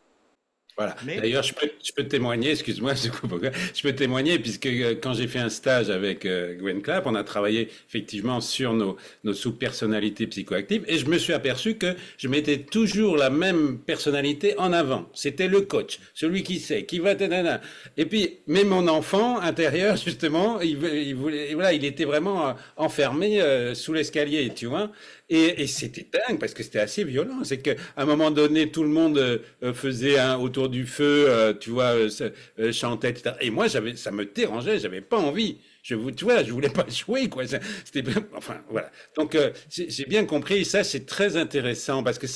Voilà. Mais D'ailleurs, je peux témoigner, excuse-moi, je coupe encore. Je peux témoigner puisque quand j'ai fait un stage avec Gwen Clapp, on a travaillé effectivement sur nos sous-personnalités psychoactives et je me suis aperçu que je mettais toujours la même personnalité en avant. C'était le coach, celui qui sait, qui va, nanana. Et puis, mais mon enfant intérieur, justement, il voulait, voilà, il était vraiment enfermé sous l'escalier, tu vois. Et c'était dingue parce que c'était assez violent. C'est qu'à un moment donné, tout le monde faisait autour du feu, tu vois, chantait, etc. Et moi, ça me dérangeait, j'avais pas envie. Tu vois, je voulais pas jouer, quoi. C'était, enfin, voilà. Donc, j'ai bien compris. Et ça, c'est très intéressant parce que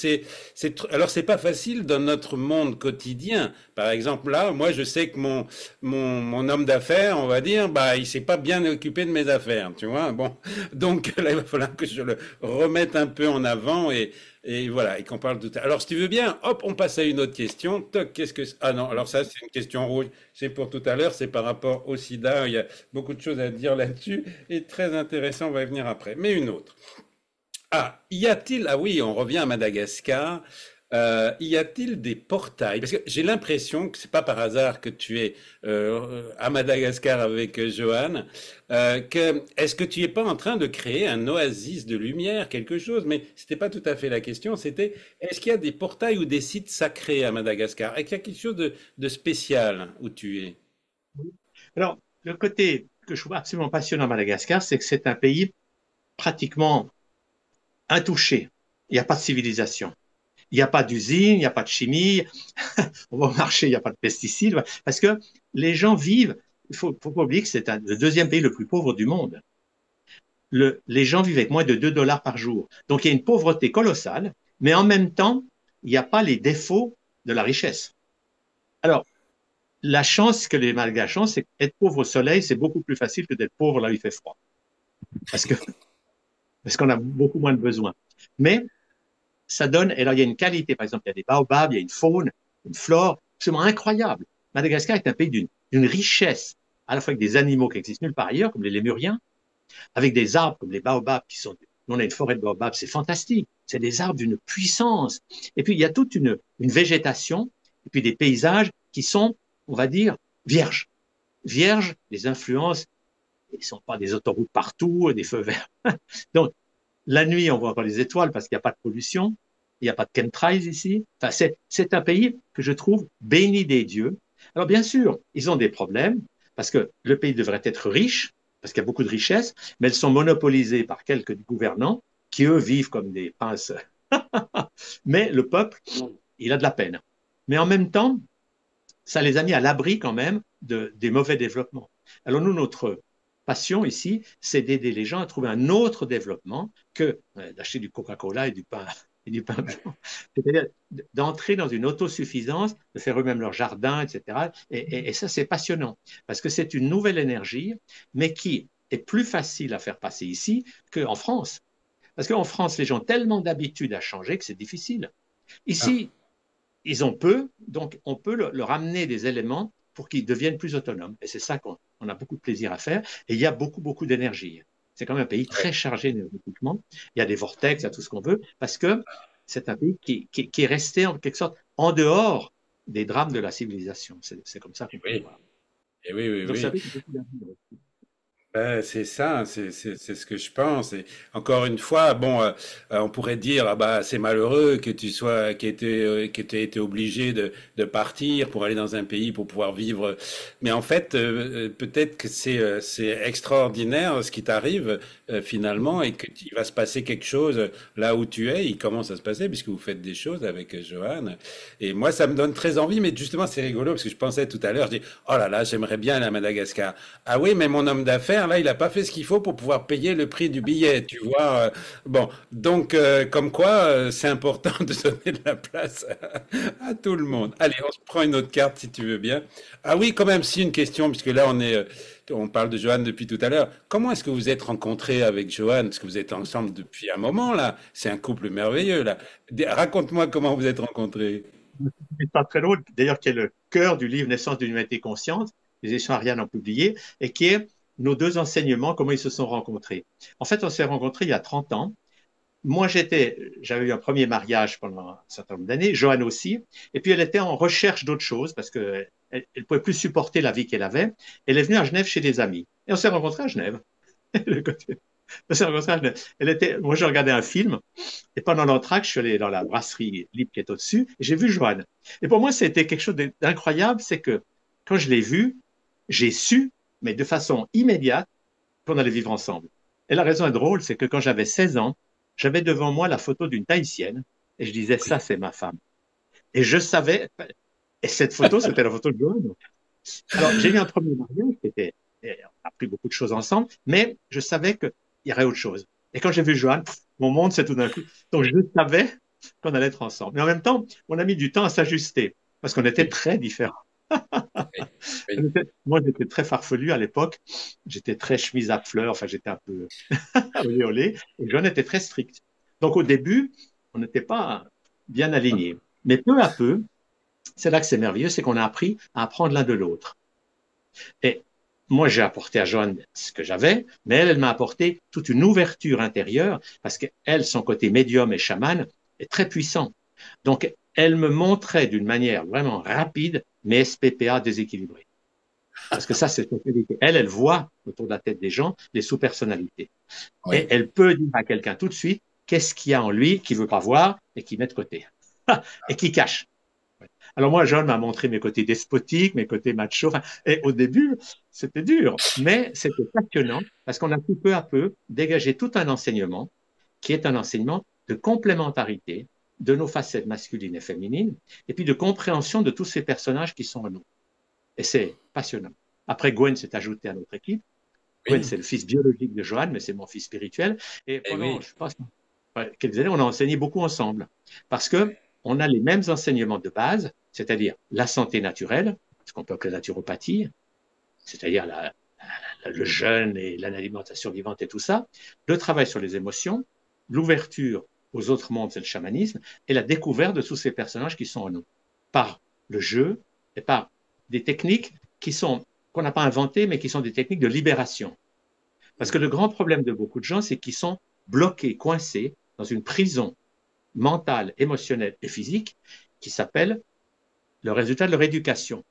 alors c'est pas facile dans notre monde quotidien. Par exemple, là, moi, je sais que mon homme d'affaires, on va dire, bah, il s'est pas bien occupé de mes affaires, tu vois. Bon, donc là, il va falloir que je le remette un peu en avant et voilà, et qu'on parle de... Alors, si tu veux bien, hop, on passe à une autre question. Toc, qu'est-ce que... Ah non, alors ça, c'est une question rouge. C'est pour tout à l'heure, c'est par rapport au sida. Il y a beaucoup de choses à dire là-dessus et très intéressant, on va y venir après. Mais une autre. Ah, y a-t-il... Ah oui, on revient à Madagascar. Y a-t-il des portails? Parce que j'ai l'impression que c'est pas par hasard que tu es à Madagascar avec Johan. Est-ce que tu es pas en train de créer un oasis de lumière, quelque chose? Mais c'était pas tout à fait la question. C'était est-ce qu'il y a des portails ou des sites sacrés à Madagascar? Est-ce qu'il y a quelque chose de spécial où tu es? alors, le côté que je trouve absolument passionnant à Madagascar, c'est que c'est un pays pratiquement intouché. Il n'y a pas de civilisation. Il n'y a pas d'usine, il n'y a pas de chimie. On va au marché, il n'y a pas de pesticides. Parce que les gens vivent, faut pas oublier que c'est le deuxième pays le plus pauvre du monde. Les gens vivent avec moins de 2 dollars par jour. Donc il y a une pauvreté colossale, mais en même temps, il n'y a pas les défauts de la richesse. Alors, la chance que les Malgaches ont, c'est qu'être pauvre au soleil, c'est beaucoup plus facile que d'être pauvre là où il fait froid. Parce que, parce qu'on a beaucoup moins de besoins. Mais ça donne, et là, il y a une qualité, par exemple, il y a des baobabs, il y a une faune, une flore, absolument incroyable. Madagascar est un pays d'une richesse, à la fois avec des animaux qui existent nulle part ailleurs, comme les lémuriens, avec des arbres comme les baobabs qui sont, nous on a une forêt de baobabs, c'est fantastique. C'est des arbres d'une puissance. Et puis il y a toute une végétation et puis des paysages qui sont, on va dire, vierges. Vierges, les influences, ils ne sont pas des autoroutes partout, des feux verts. Donc la nuit, on voit encore les étoiles parce qu'il n'y a pas de pollution, il n'y a pas de chemtrails ici. Enfin, c'est un pays que je trouve béni des dieux. Alors bien sûr, ils ont des problèmes parce que le pays devrait être riche, parce qu'il y a beaucoup de richesses, mais elles sont monopolisées par quelques gouvernants qui, eux, vivent comme des pinces. Mais le peuple, il a de la peine. Mais en même temps, ça les a mis à l'abri quand même des mauvais développements. Alors nous, notre passion ici, c'est d'aider les gens à trouver un autre développement que d'acheter du Coca-Cola et du pain blanc. C'est-à-dire d'entrer dans une autosuffisance, de faire eux-mêmes leur jardin, etc. Et ça, c'est passionnant parce que c'est une nouvelle énergie, mais qui est plus facile à faire passer ici qu'en France. Parce qu'en France, les gens ont tellement d'habitude à changer que c'est difficile. Ah, Ici, ils ont peu, donc on peut leur amener des éléments pour qu'ils deviennent plus autonomes. Et c'est ça qu'on a beaucoup de plaisir à faire. Et il y a beaucoup, beaucoup d'énergie. C'est quand même un pays très ouais. chargé énergétiquement. Il y a des vortex, il y a tout ce qu'on veut, parce que c'est un pays qui est resté en quelque sorte en dehors des drames de la civilisation. C'est comme ça qu'on peut le Oui, voir. et oui, oui, Donc c'est un oui. pays qui a beaucoup d'avenir. C'est ça, c'est ce que je pense. Et encore une fois, bon, on pourrait dire, ah bah, c'est malheureux que tu sois, que tu aies été obligé de partir pour aller dans un pays pour pouvoir vivre. Mais en fait, peut-être que c'est extraordinaire ce qui t'arrive finalement et qu'il va se passer quelque chose là où tu es. Il commence à se passer puisque vous faites des choses avec Johan. Et moi, ça me donne très envie. Mais justement, c'est rigolo parce que je pensais tout à l'heure, je dis, oh là là, j'aimerais bien aller à Madagascar. Ah oui, mais mon homme d'affaires, là, il n'a pas fait ce qu'il faut pour pouvoir payer le prix du billet, tu vois. Bon, donc, comme quoi, c'est important de donner de la place à tout le monde. Allez, on se prend une autre carte si tu veux bien. Ah oui, quand même, si une question, puisque là, on parle de Johan depuis tout à l'heure. Comment est-ce que vous êtes rencontrés avec Johan? Parce que vous êtes ensemble depuis un moment, là. C'est un couple merveilleux, là. Raconte-moi comment vous êtes rencontrés. C'est pas très drôle, d'ailleurs, qui est le cœur du livre Naissance d'une humanité consciente, les éditions Ariane ont publié, et qui est nos deux enseignements, comment ils se sont rencontrés. En fait, on s'est rencontrés il y a 30 ans. moi, j'avais eu un premier mariage pendant un certain nombre d'années, Joanne aussi, et puis elle était en recherche d'autre chose parce que elle pouvait plus supporter la vie qu'elle avait. Elle est venue à Genève chez des amis. Et on s'est rencontrés à Genève. On s'est rencontrés à Genève. Moi, j'ai regardé un film, et pendant l'entracte, je suis allé dans la brasserie libre qui est au-dessus, et j'ai vu Joanne. Et pour moi, c'était quelque chose d'incroyable, c'est que quand je l'ai vue, j'ai su, mais de façon immédiate, qu'on allait vivre ensemble. Et la raison est drôle, c'est que quand j'avais 16 ans, j'avais devant moi la photo d'une Tahitienne et je disais, ça, Oui, c'est ma femme. Et je savais, et cette photo, c'était la photo de Joanne. Alors, j'ai eu un premier mariage on a appris beaucoup de choses ensemble, mais je savais qu'il y aurait autre chose. Et quand j'ai vu Joanne, mon monde s'est tout d'un coup. Donc, je savais qu'on allait être ensemble. Mais en même temps, on a mis du temps à s'ajuster parce qu'on était oui, très différents. oui, oui. Moi, j'étais très farfelu à l'époque. J'étais très chemise à fleurs. Enfin, j'étais un peu olé olé. Et John était très strict. Donc, au début, on n'était pas bien alignés. Mais peu à peu, c'est là que c'est merveilleux, c'est qu'on a appris à apprendre l'un de l'autre. Et moi, j'ai apporté à Joanne ce que j'avais, mais elle m'a apporté toute une ouverture intérieure parce qu'elle, son côté médium et chaman, est très puissant. Donc, elle me montrait d'une manière vraiment rapide mes SPPA déséquilibrés. Parce que ça, c'est une qualité. Elle voit autour de la tête des gens les sous-personnalités. Et Oui. elle peut dire à quelqu'un tout de suite qu'est-ce qu'il y a en lui qu'il ne veut pas voir et qu'il met de côté. Et qui cache. Alors moi, John m'a montré mes côtés despotiques, mes côtés macho. Enfin, et au début, c'était dur, mais c'était passionnant parce qu'on a pu peu à peu dégagé tout un enseignement qui est un enseignement de complémentarité de nos facettes masculines et féminines, et puis de compréhension de tous ces personnages qui sont en nous. Et c'est passionnant. Après, Gwen s'est ajouté à notre équipe. Gwen, Oui, c'est le fils biologique de Johan, mais c'est mon fils spirituel. Et eh pendant, oui, je pense, quelques années, on a enseigné beaucoup ensemble. Parce que on a les mêmes enseignements de base, c'est-à-dire la santé naturelle, ce qu'on peut appeler la naturopathie, c'est-à-dire le jeûne et l'alimentation vivante et tout ça, le travail sur les émotions, l'ouverture aux autres mondes, c'est le chamanisme, et la découverte de tous ces personnages qui sont en nous, par le jeu et par des techniques qui sont qu'on n'a pas inventées, mais qui sont des techniques de libération. Parce que le grand problème de beaucoup de gens, c'est qu'ils sont bloqués, coincés dans une prison mentale, émotionnelle et physique qui s'appelle le résultat de leur éducation.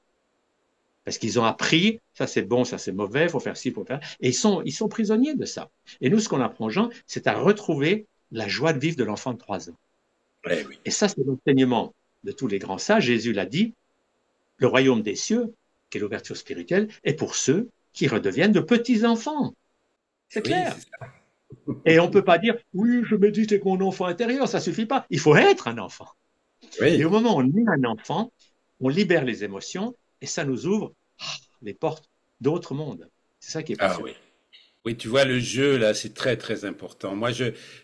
Parce qu'ils ont appris, ça c'est bon, ça c'est mauvais, il faut faire ci, il faut faire. Et ils sont prisonniers de ça. Et nous, ce qu'on apprend aux gens, c'est à retrouver la joie de vivre de l'enfant de 3 ans. eh oui. Et ça, c'est l'enseignement de tous les grands sages. Jésus l'a dit, le royaume des cieux, qui est l'ouverture spirituelle, est pour ceux qui redeviennent de petits enfants. Eh C'est oui, clair. c'est ça. Et on ne peut pas dire, oui, je médite avec mon enfant intérieur, ça ne suffit pas. Il faut être un enfant. Et au Oui. moment où on est un enfant, on libère les émotions et ça nous ouvre les portes d'autres mondes. C'est ça qui est Ah oui. passionnant. Oui, tu vois, le jeu, là, c'est très, très important. Moi,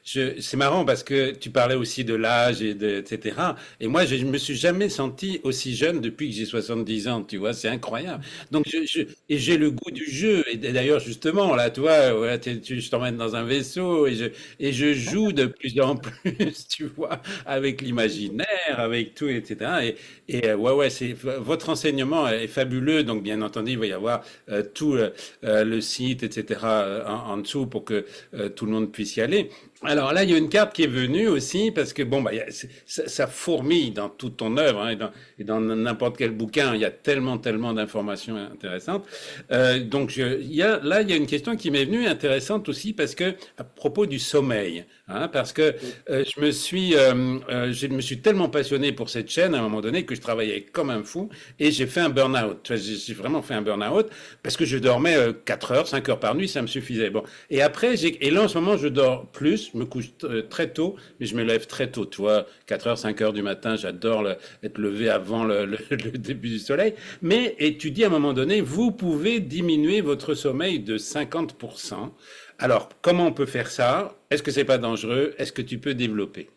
c'est marrant parce que tu parlais aussi de l'âge etc. Et moi, je me suis jamais senti aussi jeune depuis que j'ai 70 ans, tu vois, c'est incroyable. Donc, et j'ai le goût du jeu. Et d'ailleurs, justement, là, toi, voilà, je t'emmène dans un vaisseau et je joue de plus en plus, tu vois, avec l'imaginaire, avec tout, etc. Ouais, ouais, votre enseignement est fabuleux. Donc, bien entendu, il va y avoir tout le site, etc. En dessous pour que tout le monde puisse y aller. Alors là, il y a une carte qui est venue aussi parce que bon, bah, ça fourmille dans toute ton œuvre hein, et dans n'importe quel bouquin. Il y a tellement, tellement d'informations intéressantes. Là, il y a une question qui m'est venue intéressante aussi parce que à propos du sommeil, hein, parce que je me suis tellement passionné pour cette chaîne à un moment donné que je travaillais comme un fou et j'ai fait un burn-out. J'ai vraiment fait un burn-out parce que je dormais 4 heures, 5 heures par nuit, ça me suffisait. Bon. Et après, et là en ce moment, je dors plus, je me couche très tôt, mais je me lève très tôt, tu vois, 4 heures, 5 heures du matin, j'adore être levé avant le début du soleil. Mais, et tu dis à un moment donné, vous pouvez diminuer votre sommeil de 50%. Alors, comment on peut faire ça? Est-ce que c'est pas dangereux? Est-ce que tu peux développer?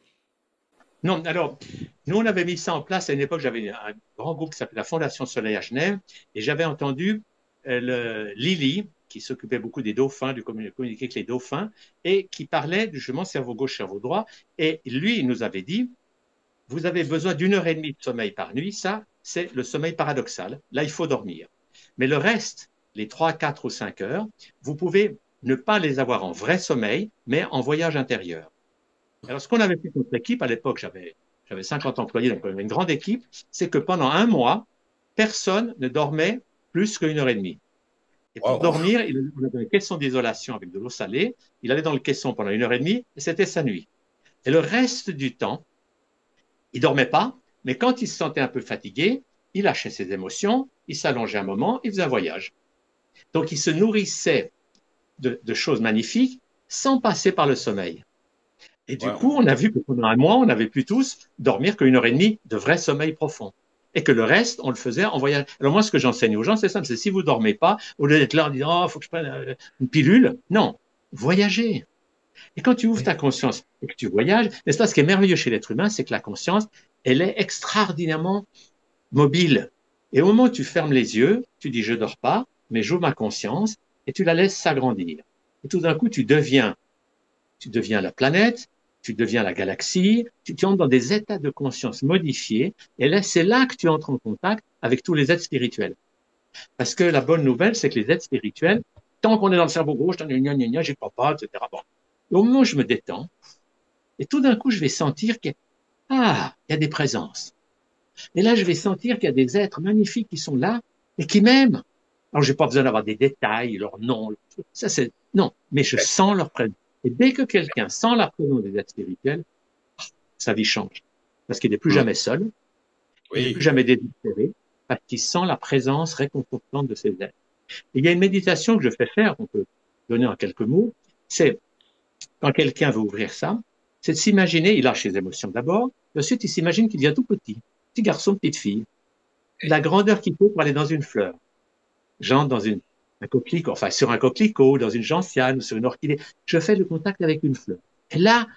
Non, alors, nous, on avait mis ça en place à une époque, j'avais un grand groupe qui s'appelait la Fondation Soleil à Genève, et j'avais entendu Lily, qui s'occupait beaucoup des dauphins, du communiquer avec les dauphins, et qui parlait justement cerveau gauche, cerveau droit, et lui, il nous avait dit, vous avez besoin d'1 heure et demie de sommeil par nuit, ça, c'est le sommeil paradoxal, là, il faut dormir. Mais le reste, les 3, 4 ou 5 heures, vous pouvez ne pas les avoir en vrai sommeil, mais en voyage intérieur. Alors, ce qu'on avait fait contre l'équipe, à l'époque, j'avais 50 employés, donc on avait une grande équipe, c'est que pendant un mois, personne ne dormait plus qu'une heure et demie. Et pour Wow. dormir, on avait un caisson d'isolation avec de l'eau salée. Il allait dans le caisson pendant une heure et demie et c'était sa nuit. Et le reste du temps, il dormait pas, mais quand il se sentait un peu fatigué, il lâchait ses émotions, il s'allongeait un moment, il faisait un voyage. Donc, il se nourrissait de choses magnifiques sans passer par le sommeil. Et du Wow. coup, on a vu que pendant un mois, on avait pu tous dormir qu'une heure et demie de vrai sommeil profond. Et que le reste, on le faisait en voyage. Alors moi, ce que j'enseigne aux gens, c'est simple, c'est si vous dormez pas, au lieu d'être là en disant, oh, faut que je prenne une pilule, non, voyagez. Et quand tu ouvres ta conscience et que tu voyages, et ça, ce qui est merveilleux chez l'être humain, c'est que la conscience, elle est extraordinairement mobile. Et au moment où tu fermes les yeux, tu dis, je dors pas, mais j'ouvre ma conscience, et tu la laisses s'agrandir. Et tout d'un coup, tu deviens la planète, tu deviens la galaxie, tu entres dans des états de conscience modifiés, et là, c'est là que tu entres en contact avec tous les êtres spirituels. Parce que la bonne nouvelle, c'est que les êtres spirituels, tant qu'on est dans le cerveau gauche, j'y crois pas, etc. Bon. Et au moment où je me détends, et tout d'un coup, je vais sentir qu'il y a des présences. Et là, je vais sentir qu'il y a des êtres magnifiques qui sont là et qui m'aiment. Alors, j'ai pas besoin d'avoir des détails, leur nom, ça c'est, non, mais je sens leur présence. Et dès que quelqu'un sent la présence des êtres spirituels, sa vie change. Parce qu'il n'est plus Hmm. jamais seul, il n'est plus Oui. jamais désespéré, parce qu'il sent la présence réconfortante de ces êtres. Et il y a une méditation que je fais faire, qu'on peut donner en quelques mots, c'est quand quelqu'un veut ouvrir ça, c'est de s'imaginer, il lâche ses émotions d'abord, et ensuite il s'imagine qu'il devient tout petit garçon, petite fille, la grandeur qu'il faut pour aller dans une fleur. J'entre dans un coquelicot, enfin sur un coquelicot, dans une gentiane, sur une orchidée. Je fais le contact avec une fleur. Et là,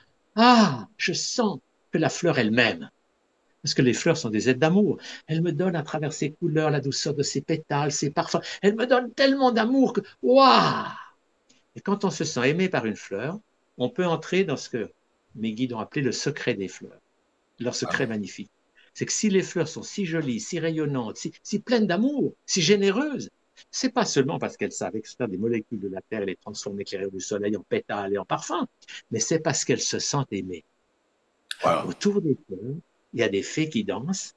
je sens que la fleur elle-même, parce que les fleurs sont des êtres d'amour, elles me donnent à travers ses couleurs, la douceur de ses pétales, ses parfums, elles me donnent tellement d'amour que, waouh! Et quand on se sent aimé par une fleur, on peut entrer dans ce que mes guides ont appelé le secret des fleurs, leur secret magnifique. C'est que si les fleurs sont si jolies, si rayonnantes, si pleines d'amour, si généreuses, c'est pas seulement parce qu'elles savent extraire des molécules de la terre et les transformer éclairées du soleil en pétales et en parfums, mais c'est parce qu'elles se sentent aimées. Wow. Autour des fleurs, il y a des fées qui dansent,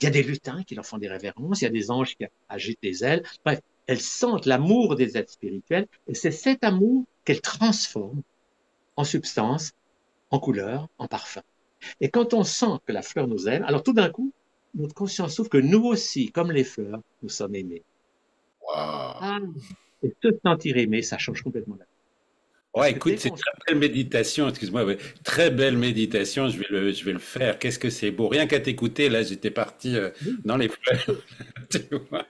il y a des lutins qui leur font des révérences, il y a des anges qui agitent des ailes. Bref, elles sentent l'amour des êtres spirituels et c'est cet amour qu'elles transforment en substance, en couleur, en parfum. Et quand on sent que la fleur nous aime, alors tout d'un coup, notre conscience s'ouvre que nous aussi, comme les fleurs, nous sommes aimés. Wow. Ah, et se sentir aimé, ça change complètement la vie. Parce Ouais, que écoute, dès c'est qu'on une très belle méditation, excuse-moi, ouais. Très belle méditation, je vais le faire. Qu'est-ce que c'est beau. Rien qu'à t'écouter, là, j'étais parti dans les fleurs. Tu vois.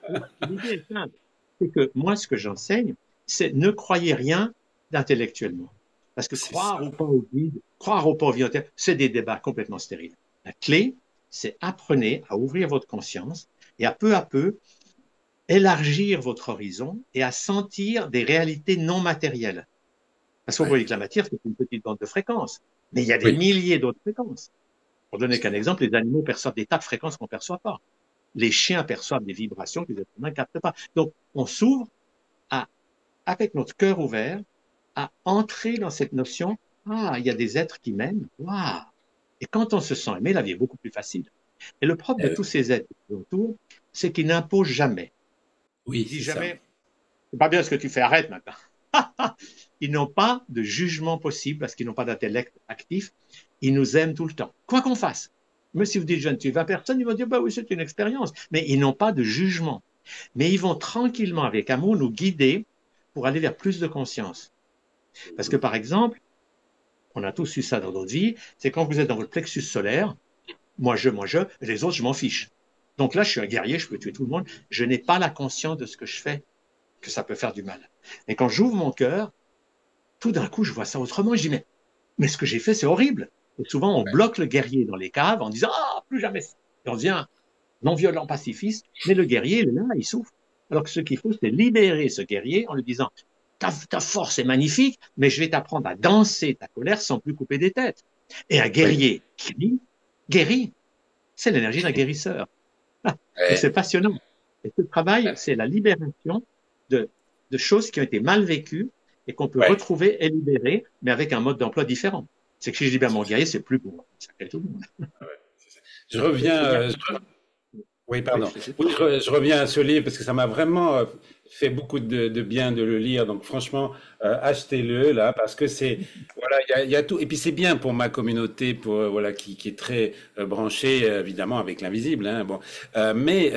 l'idée est simple, c'est que moi, ce que j'enseigne, c'est ne croyez rien d'intellectuellement. Parce que C'est ça. croire ou pas au vide, c'est des débats complètement stériles. La clé, c'est apprenez à ouvrir votre conscience et à peu élargir votre horizon et à sentir des réalités non matérielles. Parce qu'on Ouais. voit que la matière, c'est une petite bande de fréquences, mais il y a des Oui. milliers d'autres fréquences. Pour donner qu'un C'est exemple, les animaux perçoivent des tas de fréquences qu'on ne perçoit pas. Les chiens perçoivent des vibrations que les êtres humains ne captent pas. Donc, on s'ouvre à, avec notre cœur ouvert, à entrer dans cette notion, il y a des êtres qui m'aiment, waouh! Et quand on se sent aimé, la vie est beaucoup plus facile. Et le propre de tous ces êtres qui nous entourent, c'est qu'ils n'imposent jamais. Oui, Ils disent c'est ça. jamais, c'est pas bien ce que tu fais, arrête maintenant. Ils n'ont pas de jugement possible parce qu'ils n'ont pas d'intellect actif. Ils nous aiment tout le temps, quoi qu'on fasse. Même si vous dites je ne tue 20 personnes, ils vont dire bah oui, c'est une expérience. Mais ils n'ont pas de jugement. Mais ils vont tranquillement, avec amour, nous guider pour aller vers plus de conscience. Parce que par exemple, on a tous eu ça dans notre vie, c'est quand vous êtes dans votre plexus solaire, les autres, je m'en fiche. Donc là, je suis un guerrier, je peux tuer tout le monde. Je n'ai pas la conscience de ce que je fais, que ça peut faire du mal. Et quand j'ouvre mon cœur, tout d'un coup, je vois ça autrement. Je dis, mais ce que j'ai fait, c'est horrible. Et souvent, on bloque le guerrier dans les caves en disant, plus jamais ça. Et on devient non-violent pacifiste, mais le guerrier, il est là, il souffre. Alors que ce qu'il faut, c'est libérer ce guerrier en lui disant, ta force est magnifique, mais je vais t'apprendre à danser ta colère sans plus couper des têtes. Et un Oui. guerrier qui guérit, c'est l'énergie d'un guérisseur. Donc Ouais. c'est passionnant. Et ce travail, c'est la libération de, de choses qui ont été mal vécues et qu'on peut Ouais. retrouver et libérer, mais avec un mode d'emploi différent. C'est que si je dis bien mon guerrier, c'est plus pour sacrer tout le monde. Je C'est reviens, bien. oui, Oui, pardon. je t'écoute. Oui, je reviens à ce livre parce que ça m'a vraiment fait beaucoup de bien de le lire. Donc, franchement, achetez-le là parce que c'est, voilà, il y a tout. Et puis, c'est bien pour ma communauté, pour, voilà, qui est très branchée, évidemment, avec l'invisible, hein, bon. Mais,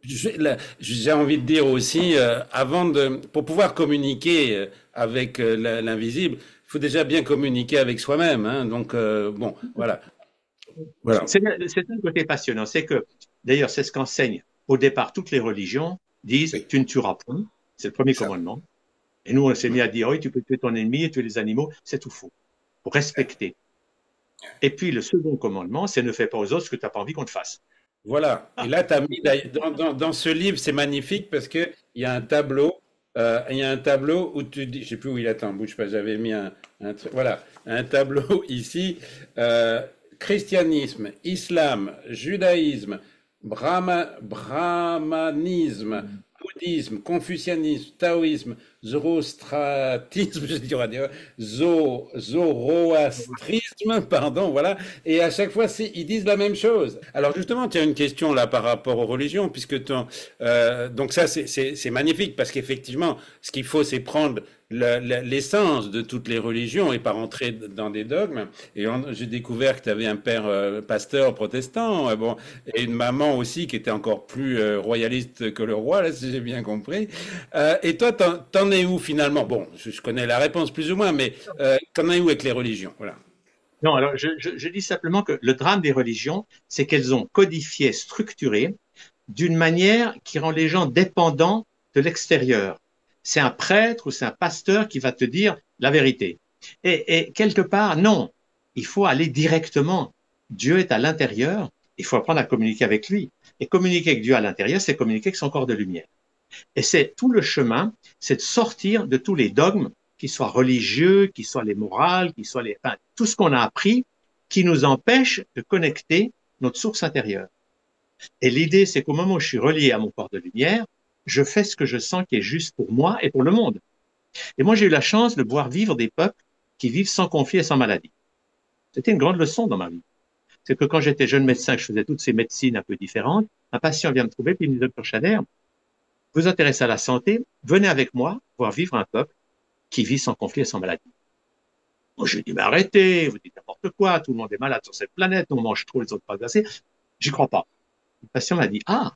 j'ai envie de dire aussi, pour pouvoir communiquer avec l'invisible, il faut déjà bien communiquer avec soi-même, hein. Donc, bon, voilà. Voilà. C'est un côté passionnant. C'est que, d'ailleurs, c'est ce qu'enseignent au départ toutes les religions, disent Oui, tu ne tueras point. C'est le premier ça. commandement. Et nous, on s'est mis à dire oui, tu peux tuer ton ennemi et tuer les animaux. C'est tout faux. Pour respecter. Et puis, le second commandement, c'est ne fais pas aux autres ce que tu n'as pas envie qu'on te fasse. Voilà. Et là, tu as mis dans ce livre, c'est magnifique parce que il y a un tableau où tu dis, je sais plus où il attend, bouge pas, j'avais mis un truc, voilà, un tableau ici, euh, christianisme, islam, judaïsme, brahmanisme, bouddhisme, confucianisme, taoïsme, zoroastratisme, je dirais, zoroastrisme, pardon, voilà. Et à chaque fois, ils disent la même chose. Alors justement, tu as une question là par rapport aux religions, puisque donc ça, c'est magnifique, parce qu'effectivement, ce qu'il faut, c'est prendre l'essence de toutes les religions et pas rentrer dans des dogmes. Et j'ai découvert que tu avais un père pasteur protestant, bon, et une maman aussi qui était encore plus royaliste que le roi, là, si j'ai bien compris. Et toi, t'en es où finalement? Bon, je connais la réponse plus ou moins, mais t'en es où avec les religions? Voilà. Non, alors je dis simplement que le drame des religions, c'est qu'elles ont codifié, structuré d'une manière qui rend les gens dépendants de l'extérieur. C'est un prêtre ou c'est un pasteur qui va te dire la vérité. Et quelque part, non, il faut aller directement. Dieu est à l'intérieur, il faut apprendre à communiquer avec lui. Et communiquer avec Dieu à l'intérieur, c'est communiquer avec son corps de lumière. Et c'est tout le chemin, c'est de sortir de tous les dogmes, qu'ils soient religieux, qu'ils soient les morales, qu'ils soient enfin, tout ce qu'on a appris, qui nous empêche de connecter notre source intérieure. Et l'idée, c'est qu'au moment où je suis relié à mon corps de lumière, je fais ce que je sens qui est juste pour moi et pour le monde. Et moi, j'ai eu la chance de voir vivre des peuples qui vivent sans conflit et sans maladie. C'était une grande leçon dans ma vie. C'est que quand j'étais jeune médecin, que je faisais toutes ces médecines un peu différentes, un patient vient me trouver, puis il me dit, docteur Chader, vous intéressez à la santé, venez avec moi voir vivre un peuple qui vit sans conflit et sans maladie. Moi, je lui dis, mais arrêtez, vous dites n'importe quoi, tout le monde est malade sur cette planète, on mange trop, les autres pas assez. J'y crois pas. Le patient m'a dit, ah,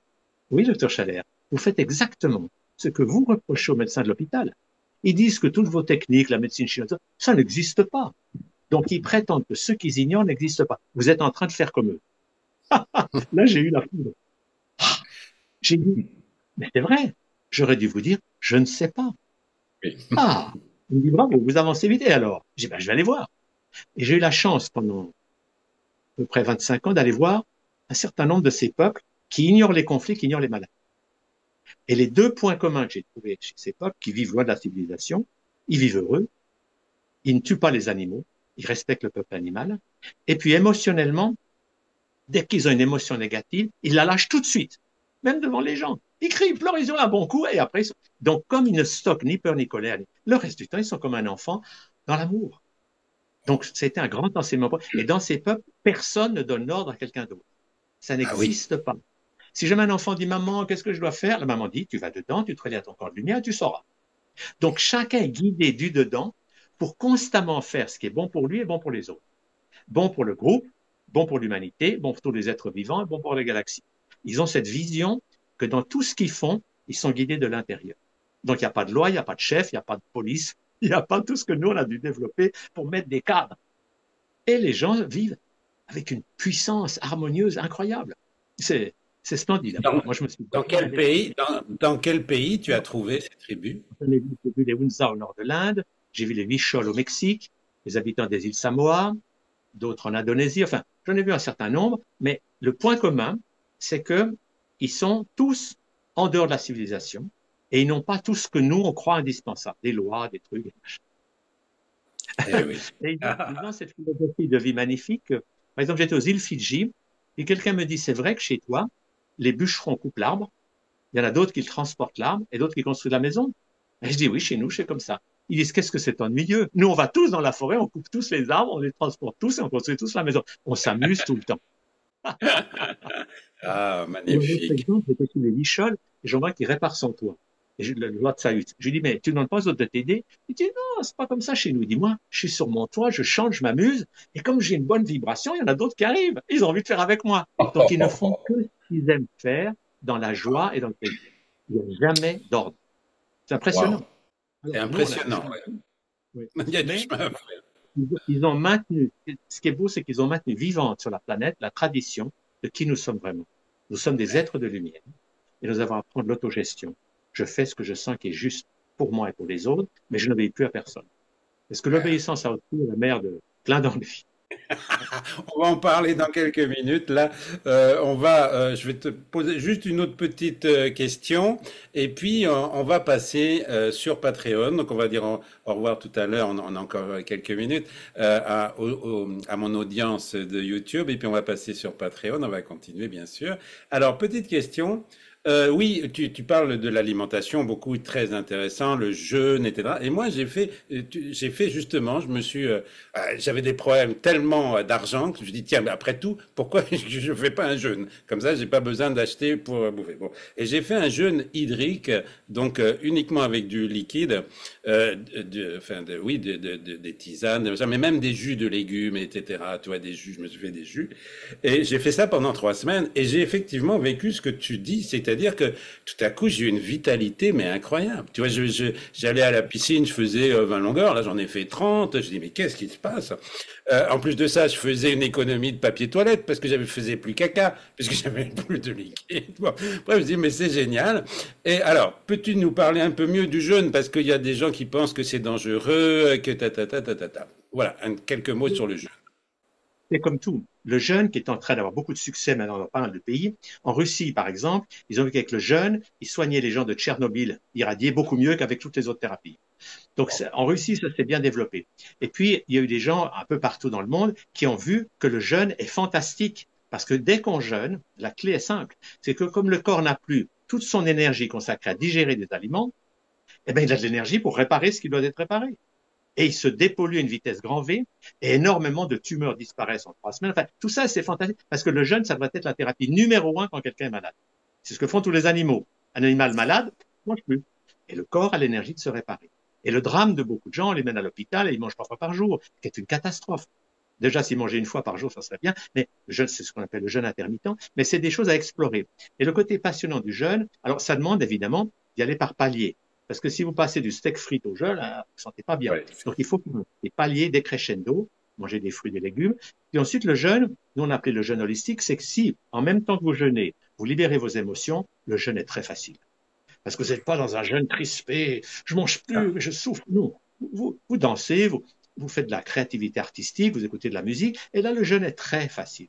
oui, docteur Chalère, vous faites exactement ce que vous reprochez aux médecins de l'hôpital. Ils disent que toutes vos techniques, la médecine chinoise, ça n'existe pas. Donc, ils prétendent que ce qu'ils ignorent n'existe pas. Vous êtes en train de faire comme eux. Là, j'ai eu la foudre. J'ai dit, mais c'est vrai. J'aurais dû vous dire, je ne sais pas. Oui. Ah, il me dit, bravo, vous avancez vite. Et alors? J'ai dit, ben, je vais aller voir. Et j'ai eu la chance pendant à peu près 25 ans d'aller voir un certain nombre de ces peuples qui ignorent les conflits, qui ignorent les maladies. Et les deux points communs que j'ai trouvés chez ces peuples qui vivent loin de la civilisation, ils vivent heureux, ils ne tuent pas les animaux, ils respectent le peuple animal, et puis émotionnellement, dès qu'ils ont une émotion négative, ils la lâchent tout de suite, même devant les gens. Ils crient, ils pleurent, ils ont un bon coup, et après, donc comme ils ne stockent ni peur ni colère, le reste du temps, ils sont comme un enfant dans l'amour. Donc, c'était un grand enseignement. Et dans ces peuples, personne ne donne l'ordre à quelqu'un d'autre. Ça Ah oui. n'existe pas. Si jamais un enfant dit, maman, qu'est-ce que je dois faire? La maman dit, tu vas dedans, tu te relies à ton corps de lumière, tu sauras. Donc, chacun est guidé du dedans pour constamment faire ce qui est bon pour lui et bon pour les autres. Bon pour le groupe, bon pour l'humanité, bon pour tous les êtres vivants et bon pour la galaxie. Ils ont cette vision que dans tout ce qu'ils font, ils sont guidés de l'intérieur. Donc, il n'y a pas de loi, il n'y a pas de chef, il n'y a pas de police, il n'y a pas tout ce que nous, on a dû développer pour mettre des cadres. Et les gens vivent avec une puissance harmonieuse incroyable. C'est splendide. Dans, Moi, je me suis dans quel régalé. pays, dans quel pays tu as trouvé ces tribus? J'ai vu les Hunza au nord de l'Inde, j'ai vu les Huichols au Mexique, les habitants des îles Samoa, d'autres en Indonésie. Enfin, j'en ai vu un certain nombre, mais le point commun, c'est qu'ils sont tous en dehors de la civilisation et ils n'ont pas tout ce que nous, on croit indispensable, des lois, des trucs. Eh oui. Et ils ont cette philosophie de vie magnifique. Par exemple, j'étais aux îles Fidji et quelqu'un me dit, c'est vrai que chez toi, les bûcherons coupent l'arbre, il y en a d'autres qui transportent l'arbre et d'autres qui construisent la maison. Et je dis, oui, chez nous, c'est comme ça. Ils disent, qu'est-ce que c'est ennuyeux? Nous, on va tous dans la forêt, on coupe tous les arbres, on les transporte tous et on construit tous la maison. On s'amuse tout le temps. Ah, Ou un autre magnifique. exemple, j'étais chez les Lichols et j'en vois qui répare son toit. Et le loi de Salut. Je lui dis, mais tu ne demandes pas aux autres de t'aider? Il dit, non, c'est pas comme ça chez nous. Il dit, moi, je suis sur mon toit, je chante, je m'amuse. Et comme j'ai une bonne vibration, il y en a d'autres qui arrivent. Ils ont envie de faire avec moi. Donc, ils ne font que ce qu'ils aiment faire dans la joie et dans le plaisir. Il n'y a jamais d'ordre. C'est Waouh, impressionnant. c'est Alors, nous, on a du impressionnant. chemin à Ouais. faire. Oui. Il y a du Mais chemin à faire. ils ont maintenu, ce qui est beau, c'est qu'ils ont maintenu vivante sur la planète la tradition de qui nous sommes vraiment. Nous sommes des êtres de lumière et nous avons à apprendre l'autogestion. Je fais ce que je sens qui est juste pour moi et pour les autres, mais je n'obéis plus à personne. Est-ce que Ouais. l'obéissance à autrui est la mère de plein d'ennuis? On va en parler dans quelques minutes. Là, je vais te poser juste une autre petite question, et puis on va passer sur Patreon. Donc, on va dire au revoir tout à l'heure. On a encore quelques minutes à mon audience de YouTube, et puis on va passer sur Patreon. On va continuer, bien sûr. Alors, petite question. Oui, tu parles de l'alimentation, beaucoup très intéressant, le jeûne, etc. Et moi, j'ai fait justement, j'avais des problèmes tellement d'argent que je me dis, tiens, mais après tout, pourquoi je ne fais pas un jeûne? Comme ça, j'ai pas besoin d'acheter pour bouffer. Bon. Et j'ai fait un jeûne hydrique, donc uniquement avec du liquide, oui, des tisanes, mais même des jus de légumes, etc. Tu vois, des jus, je me suis fait des jus. Et j'ai fait ça pendant 3 semaines et j'ai effectivement vécu ce que tu dis, c'est-à-dire que tout à coup j'ai eu une vitalité mais incroyable. Tu vois, j'allais à la piscine, je faisais 20 longueurs, là j'en ai fait 30. Je dis mais qu'est-ce qui se passe? En plus de ça, je faisais une économie de papier toilette parce que j'avais faisais plus caca, parce que j'avais plus de liquide. Bon, bref, je dis mais c'est génial. Et alors, peux-tu nous parler un peu mieux du jeûne parce qu'il y a des gens qui pensent que c'est dangereux, que ta. Voilà, quelques mots sur le jeûne. C'est comme tout. Le jeûne, qui est en train d'avoir beaucoup de succès maintenant dans pas mal de pays, en Russie, par exemple, ils ont vu qu'avec le jeûne, ils soignaient les gens de Tchernobyl irradiés beaucoup mieux qu'avec toutes les autres thérapies. Donc, en Russie, ça s'est bien développé. Et puis, il y a eu des gens un peu partout dans le monde qui ont vu que le jeûne est fantastique. Parce que dès qu'on jeûne, la clé est simple. C'est que comme le corps n'a plus toute son énergie consacrée à digérer des aliments, eh bien, il a de l'énergie pour réparer ce qui doit être réparé. Et il se dépollue à une vitesse grand V et énormément de tumeurs disparaissent en 3 semaines. Enfin, tout ça, c'est fantastique parce que le jeûne, ça doit être la thérapie numéro un quand quelqu'un est malade. C'est ce que font tous les animaux. Un animal malade ne mange plus. Et le corps a l'énergie de se réparer. Et le drame de beaucoup de gens, on les mène à l'hôpital et ils mangent 3 fois par jour, ce qui est une catastrophe. Déjà, s'ils mangeaient une fois par jour, ça serait bien, mais le jeûne, c'est ce qu'on appelle le jeûne intermittent, mais c'est des choses à explorer. Et le côté passionnant du jeûne, alors ça demande évidemment d'y aller par paliers. Parce que si vous passez du steak frites au jeûne, vous ne vous sentez pas bien. Ouais. Donc il faut que des paliers décrescendo, manger des fruits, des légumes. Et ensuite, le jeûne, nous on appelait le jeûne holistique, c'est que si, en même temps que vous jeûnez, vous libérez vos émotions, le jeûne est très facile. Parce que vous n'êtes pas dans un jeûne crispé, je mange plus, je souffre. Non. Vous dansez, vous faites de la créativité artistique, vous écoutez de la musique, et là, le jeûne est très facile.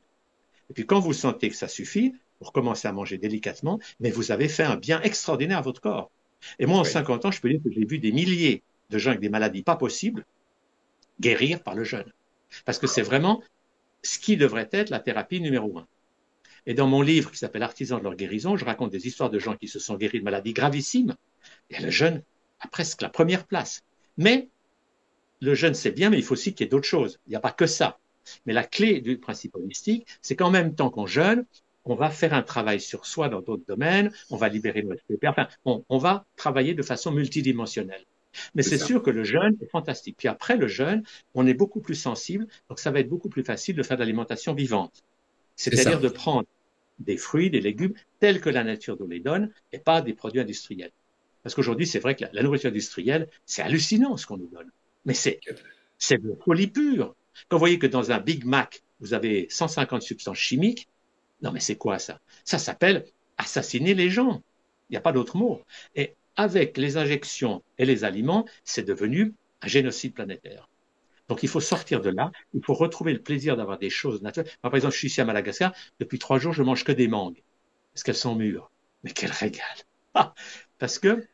Et puis, quand vous sentez que ça suffit, vous recommencez à manger délicatement, mais vous avez fait un bien extraordinaire à votre corps. Et moi, en Oui, 50 ans, je peux dire que j'ai vu des milliers de gens avec des maladies pas possibles guérir par le jeûne. Parce que c'est vraiment ce qui devrait être la thérapie numéro un. Et dans mon livre qui s'appelle Artisans de leur guérison, je raconte des histoires de gens qui se sont guéris de maladies gravissimes. Et le jeûne a presque la première place. Mais le jeûne, c'est bien, mais il faut aussi qu'il y ait d'autres choses. Il n'y a pas que ça. Mais la clé du principe holistique, c'est qu'en même temps qu'on jeûne, on va faire un travail sur soi dans d'autres domaines, on va libérer nos SPP, enfin, on va travailler de façon multidimensionnelle. Mais c'est c'est ça. sûr que le jeûne est fantastique. Puis après le jeûne, on est beaucoup plus sensible, donc ça va être beaucoup plus facile de faire de l'alimentation vivante. C'est C'est-à-dire ça. de prendre des fruits, des légumes tels que la nature nous les donne et pas des produits industriels. Parce qu'aujourd'hui, c'est vrai que la nourriture industrielle, c'est hallucinant ce qu'on nous donne. Mais c'est de la folie pure. Quand vous voyez que dans un Big Mac, vous avez 150 substances chimiques, non mais c'est quoi ça? Ça s'appelle assassiner les gens. Il n'y a pas d'autre mot. Et avec les injections et les aliments, c'est devenu un génocide planétaire. Donc il faut sortir de là, il faut retrouver le plaisir d'avoir des choses naturelles. Moi, par exemple, je suis ici à Madagascar, depuis 3 jours, je mange que des mangues, parce qu'elles sont mûres. Mais quel régal! Ah, parce que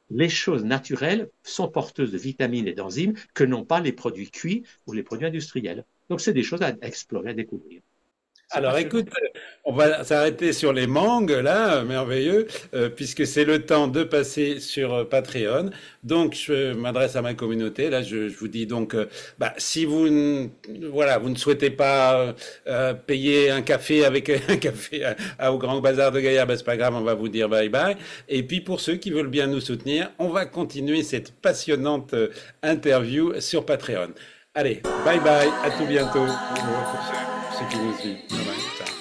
les choses naturelles sont porteuses de vitamines et d'enzymes que n'ont pas les produits cuits ou les produits industriels. Donc c'est des choses à explorer, à découvrir. C'est Alors passionnant. écoute, on va s'arrêter sur les mangues là, merveilleux, puisque c'est le temps de passer sur Patreon. Donc je m'adresse à ma communauté. Là, je vous dis donc, si voilà, vous ne souhaitez pas payer un café avec un café au Grand Bazar de Gaillard, c'est pas grave, on va vous dire bye bye. Et puis pour ceux qui veulent bien nous soutenir, on va continuer cette passionnante interview sur Patreon. Allez, bye bye, à tout bientôt pour ceux qui nous suivent. Bye bye, ciao.